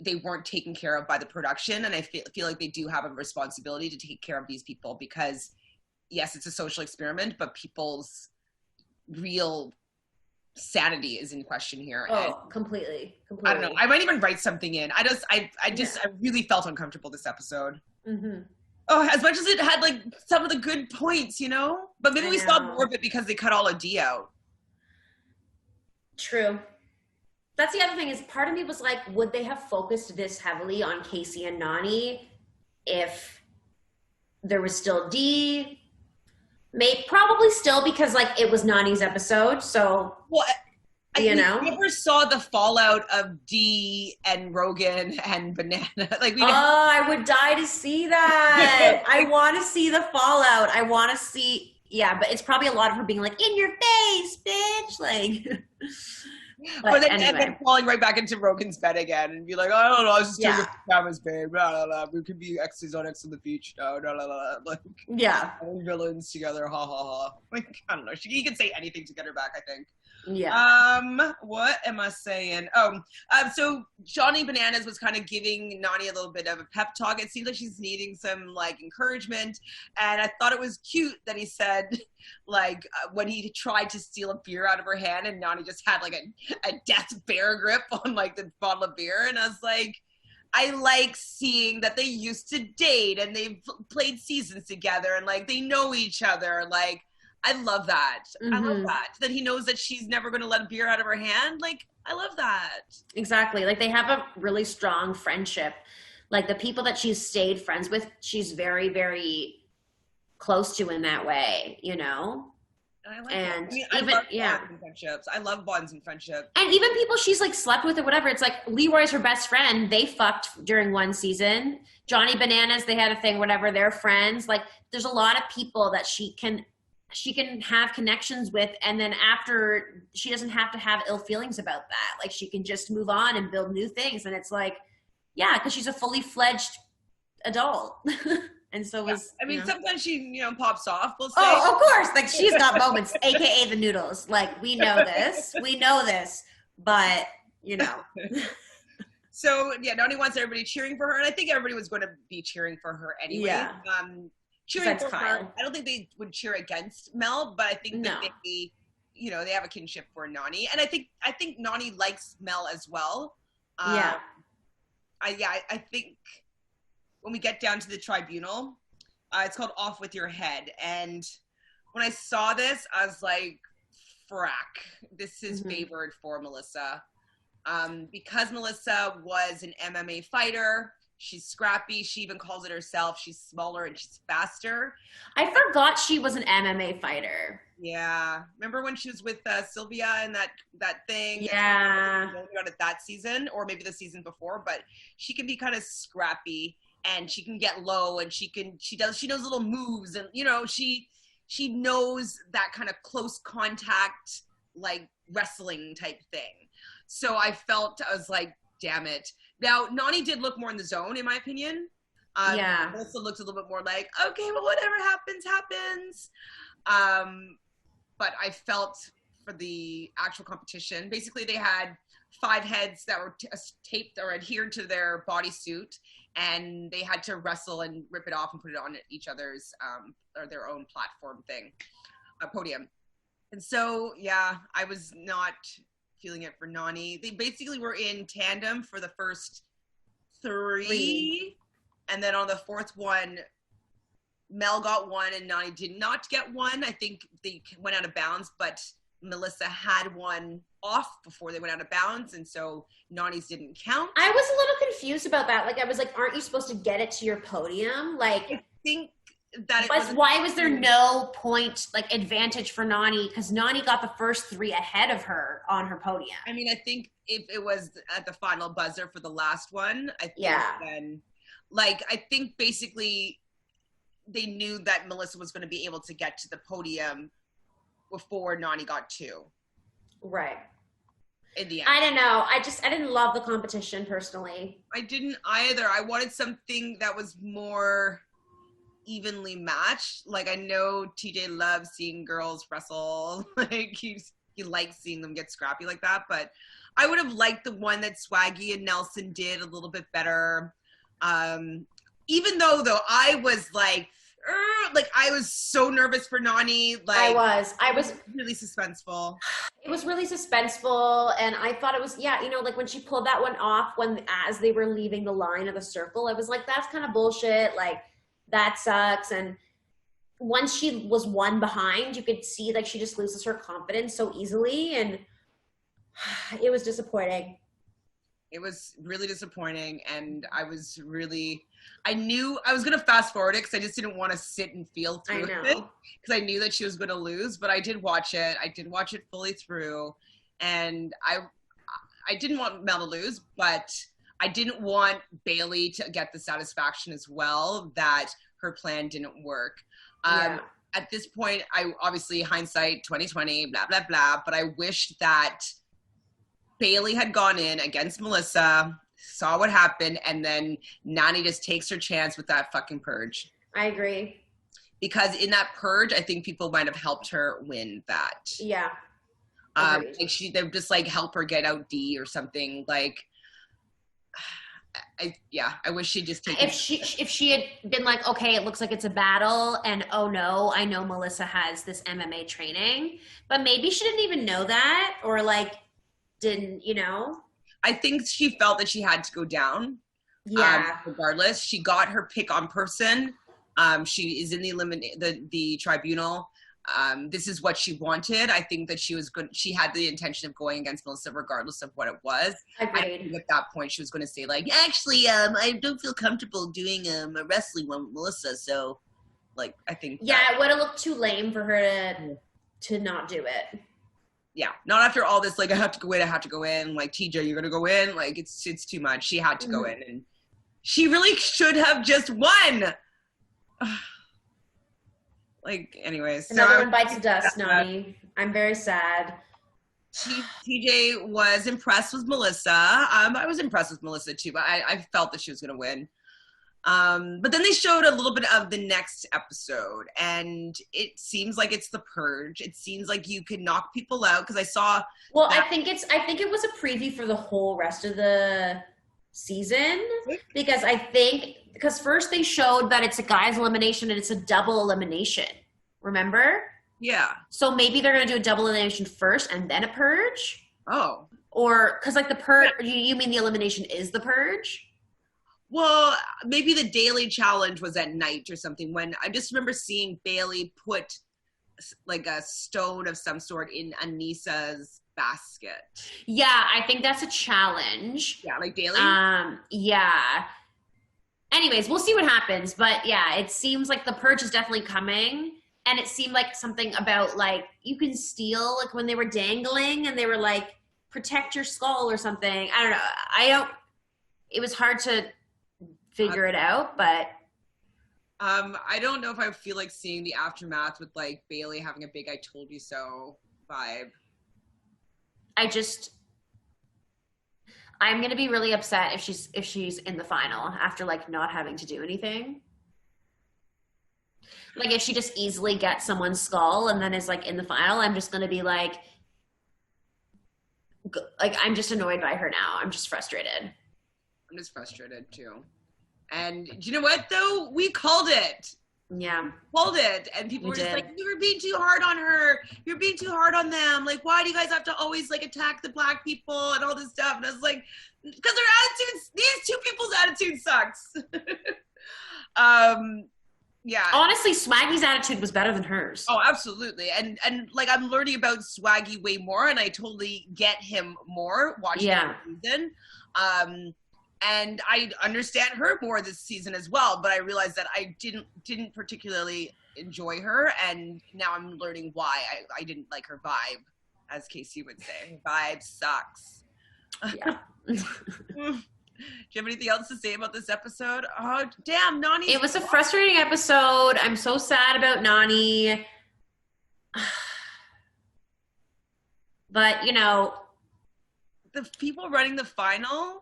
S1: they weren't taken care of by the production. And I feel like they do have a responsibility to take care of these people, because yes, it's a social experiment, but people's real sanity is in question here.
S2: Oh, completely.
S1: I don't know. I might even write something in. I really felt uncomfortable this episode.
S2: Mm-hmm.
S1: Oh, as much as it had like some of the good points, you know? But maybe we saw more of it because they cut all of D out.
S2: True. That's the other thing, is part of me was like, would they have focused this heavily on Kasey and Nany if there was still D? Probably still, because like it was Nany's episode, so
S1: well,
S2: you know.
S1: We never saw the fallout of D and Rogan and Banana. Like,
S2: I would die to see that. I want to see the fallout. I want to see, yeah, but it's probably a lot of her being like, "In your face, bitch!" Like.
S1: But then, anyway. And then falling right back into Rogan's bed again and be like, I don't know, I was just doing pajamas, babe. Blah, blah, blah. We could be exes on X on the beach. No, blah, blah, blah. Like, villains together, ha ha ha. Like, I don't know. He could say anything to get her back, I think.
S2: Yeah.
S1: What am I saying? So Johnny Bananas was kind of giving Nany a little bit of a pep talk. It seems like she's needing some like encouragement, and I thought it was cute that he said, like, when he tried to steal a beer out of her hand, and Nany just had like a death bear grip on like the bottle of beer, and I was like, I like seeing that they used to date and they've played seasons together and like they know each other. Like, I love that. Mm-hmm. I love that he knows that she's never going to let a beer out of her hand. Like, I love that.
S2: Exactly. Like, they have a really strong friendship. Like, the people that she's stayed friends with, she's very, very close to in that way, you know?
S1: I like that. I mean, I love bonds and friendships. I love bonds and friendships.
S2: And even people she's like slept with or whatever. It's like Leroy's her best friend. They fucked during one season. Johnny Bananas, they had a thing, whatever. They're friends. Like, there's a lot of people that she can have connections with, and then after, she doesn't have to have ill feelings about that. Like, she can just move on and build new things. And it's like, yeah, because she's a fully fledged adult. And so
S1: sometimes she, pops off. We'll say.
S2: Oh, of course. Like, she's got moments, AKA the noodles. Like, we know this. But,
S1: So, yeah, Nany wants everybody cheering for her. And I think everybody was going to be cheering for her anyway.
S2: Yeah.
S1: Cheering for her. I don't think they would cheer against Mel, but I think that they have a kinship for Nany. And I think Nany likes Mel as well. I think when we get down to the tribunal, it's called Off With Your Head. And when I saw this, I was like, frack, this is favored for Melissa. Because Melissa was an MMA fighter, she's scrappy. She even calls it herself. She's smaller and she's faster.
S2: I forgot she was an MMA fighter.
S1: Yeah. Remember when she was with Sylvia and that thing?
S2: Yeah.
S1: About it that season, or maybe the season before, but she can be kind of scrappy and she can get low and she knows little moves and, she knows that kind of close contact, like wrestling type thing. So I was like, damn it. Now, Nany did look more in the zone, in my opinion. Melissa looked a little bit more like, okay, well, whatever happens. But I felt for the actual competition, basically they had 5 heads that were taped or adhered to their bodysuit, and they had to wrestle and rip it off and put it on each other's or their own platform thing, podium. And so, yeah, I was not feeling it for Nany. They basically were in tandem for the first three. And then on the fourth one, Mel got one and Nany did not get one. I think they went out of bounds, but Melissa had one off before they went out of bounds, and so Nany's didn't count.
S2: I was a little confused about that. Like, I was like, aren't you supposed to get it to your podium? Like,
S1: I think that
S2: why was there no point, like, advantage for Nany? Because Nany got the first three ahead of her on her podium.
S1: I mean, I think if it was at the final buzzer for the last one, I think then, like, I think basically they knew that Melissa was going to be able to get to the podium before Nany got two.
S2: Right.
S1: In the end.
S2: I don't know. I didn't love the competition personally.
S1: I didn't either. I wanted something that was more evenly matched. Like, I know TJ loves seeing girls wrestle. Like, he likes seeing them get scrappy like that. But I would have liked the one that Swaggy and Nelson did a little bit better. Even though I was like I was so nervous for Nany. Like,
S2: I was
S1: really suspenseful.
S2: It was really suspenseful, and I thought it was, like when she pulled that one off as they were leaving the line of the circle, I was like, that's kind of bullshit. Like, that sucks. And once she was one behind, you could see like she just loses her confidence so easily, and it was disappointing.
S1: It was really disappointing, and I knew I was going to fast forward it because I just didn't want to sit and feel through it because I knew that she was going to lose, but I did watch it. I did watch it fully through, and I didn't want Mel to lose, but I didn't want Bailey to get the satisfaction as well that her plan didn't work. At this point, I obviously, hindsight 2020, blah, blah, blah, but I wish that Bailey had gone in against Melissa, saw what happened, and then Nany just takes her chance with that fucking purge.
S2: I agree.
S1: Because in that purge, I think people might have helped her win that.
S2: Yeah.
S1: Like they would just like help her get out D or something. Like, I wish she'd just taken.
S2: If she had been like, okay, it looks like it's a battle, and oh no, I know Melissa has this MMA training, but maybe she didn't even know that, or like didn't,
S1: I think she felt that she had to go down.
S2: Yeah.
S1: Regardless, she got her pick on person. She is in the tribunal. This is what she wanted. I think that she was good. She had the intention of going against Melissa regardless of what it was.
S2: Agreed.
S1: I think at that point she was going to say like, actually, I don't feel comfortable doing a wrestling one with Melissa. So, like, I think.
S2: Yeah, it would have looked too lame for her to not do it.
S1: Yeah, not after all this, like, I have to go in, like, TJ, you're going to go in, like, it's too much. She had to go in, and she really should have just won. Like, anyways.
S2: Another one bites the dust, Nany. I'm very sad.
S1: TJ was impressed with Melissa. I was impressed with Melissa, too, but I felt that she was going to win. But then they showed a little bit of the next episode, and it seems like it's the purge. It seems like you could knock people out because I saw.
S2: Well, I think it was a preview for the whole rest of the season because first they showed that it's a guy's elimination and it's a double elimination. Remember?
S1: Yeah.
S2: So maybe they're gonna do a double elimination first and then a purge.
S1: Oh.
S2: Or because like the purge, you mean the elimination is the purge?
S1: Well, maybe the daily challenge was at night or something. When I just remember seeing Bailey put like a stone of some sort in Anissa's basket.
S2: Yeah, I think that's a challenge.
S1: Yeah, like Bailey?
S2: Yeah. Anyways, we'll see what happens. But yeah, it seems like the purge is definitely coming. And it seemed like something about like you can steal, like when they were dangling and they were like, protect your skull or something. I don't know. It was hard to figure it out, but
S1: I don't know if I feel like seeing the aftermath with like Bailey having a big "I told you so" vibe.
S2: I'm gonna be really upset if she's in the final after like not having to do anything. Like if she just easily gets someone's skull and then is like in the final, I'm just gonna be like I'm just annoyed by her now. I'm just frustrated.
S1: I'm just frustrated too. And do you know what, though? We called it.
S2: Yeah.
S1: Pulled it, and people were just like, you were being too hard on her. You're being too hard on them. Like, why do you guys have to always like attack the Black people and all this stuff? And I was like, because their attitudes, these two people's attitude sucks. Yeah.
S2: Honestly, Swaggy's attitude was better than hers.
S1: Oh, absolutely. And like I'm learning about Swaggy way more, and I totally get him more watching the season. And I understand her more this season as well, but I realized that I didn't particularly enjoy her, and now I'm learning why I didn't like her vibe, as Kasey would say. Her vibe sucks.
S2: Yeah.
S1: Do you have anything else to say about this episode? Oh, damn, Nany.
S2: It was a frustrating episode. I'm so sad about Nany. But, you know.
S1: The people running the final.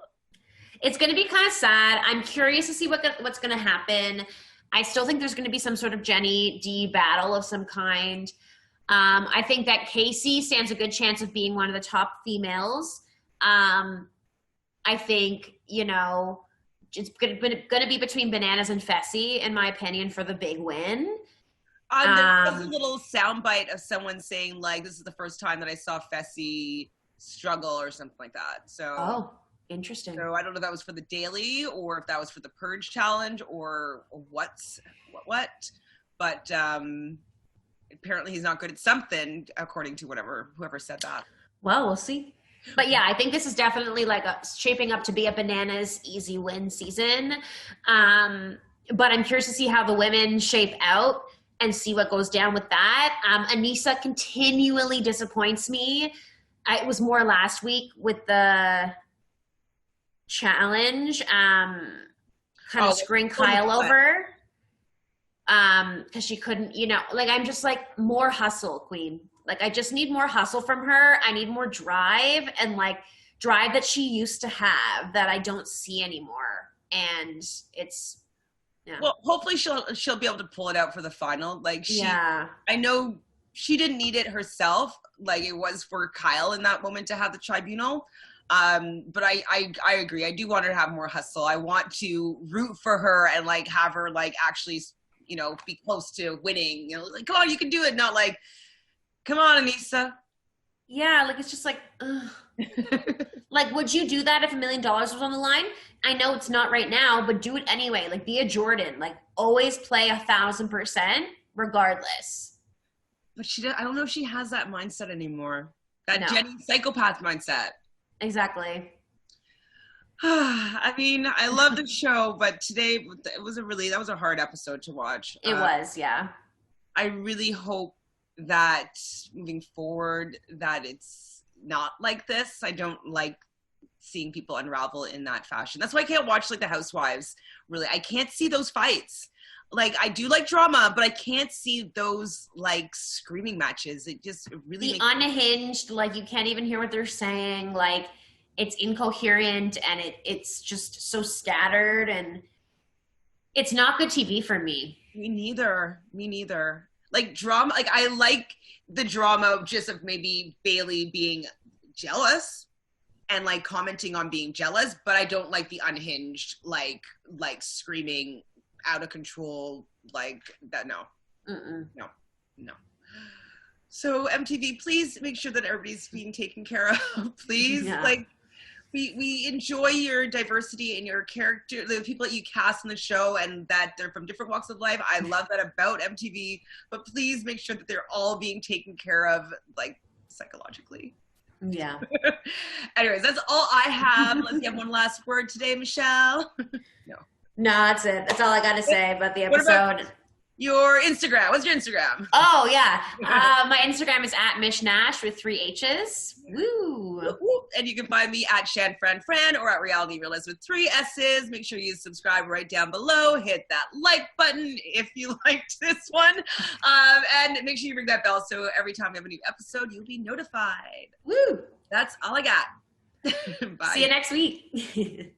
S2: It's going to be kind of sad. I'm curious to see what's going to happen. I still think there's going to be some sort of Jenny D battle of some kind. I think that Kasey stands a good chance of being one of the top females. I think, you know, it's going to be between Bananas and Fessy, in my opinion, for the big win.
S1: There was a little soundbite of someone saying, like, this is the first time that I saw Fessy struggle or something like that. So,
S2: interesting.
S1: So I don't know if that was for the daily or if that was for the Purge challenge or what. But apparently he's not good at something, according to whoever said that.
S2: Well, we'll see. But yeah, I think this is definitely like shaping up to be a Bananas easy win season. But I'm curious to see how the women shape out and see what goes down with that. Aneesa continually disappoints me. It was more last week with the challenge, kind of screwing Kyle over. Because she couldn't, you know, like I'm just like, more hustle, queen. Like, I just need more hustle from her. I need more drive and, like, drive that she used to have that I don't see anymore. And it's, yeah.
S1: Well, hopefully she'll be able to pull it out for the final. Like, I know she didn't need it herself. Like, it was for Kyle in that moment to have the tribunal. But I agree. I do want her to have more hustle. I want to root for her and, like, have her, like, actually, you know, be close to winning. You know, like, come on, you can do it. Not like, come on, Aneesa.
S2: Yeah, like, it's just like, ugh. Like, would you do that if $1 million was on the line? I know it's not right now, but do it anyway. Like, be a Jordan. Like, always play 1,000% regardless.
S1: But I don't know if she has that mindset anymore. That Jenny psychopath mindset.
S2: Exactly.
S1: I mean, I love the show, but today that was a hard episode to watch.
S2: It was, yeah.
S1: I really hope that moving forward that it's not like this. I don't like seeing people unravel in that fashion. That's why I can't watch like the Housewives. Really, I can't see those fights. Like, I do like drama, but I can't see those like screaming matches. It just really
S2: unhinged. Like, you can't even hear what they're saying. Like, it's incoherent and it's just so scattered, and it's not good TV for me.
S1: Me neither. Like, drama, like, I like the drama just of maybe Bailey being jealous and, like, commenting on being jealous, but I don't like the unhinged, like screaming out of control, like, that, no. No. So, MTV, please make sure that everybody's being taken care of, please. Yeah. Like, we enjoy your diversity and your character, the people that you cast in the show, and that they're from different walks of life. I love that about MTV, but please make sure that they're all being taken care of, like, psychologically.
S2: Yeah.
S1: Anyways, that's all I have. Let's get one last word today, Michelle.
S2: No, that's it. That's all I got to say about the episode.
S1: Your Instagram. What's your Instagram?
S2: Oh, yeah. My Instagram is @MishNash with 3 H's. Woo.
S1: And you can find me at ShanFranFran or at Realnesss with 3 S's. Make sure you subscribe right down below. Hit that like button if you liked this one. And make sure you ring that bell so every time we have a new episode, you'll be notified.
S2: Woo.
S1: That's all I got. Bye.
S2: See you next week.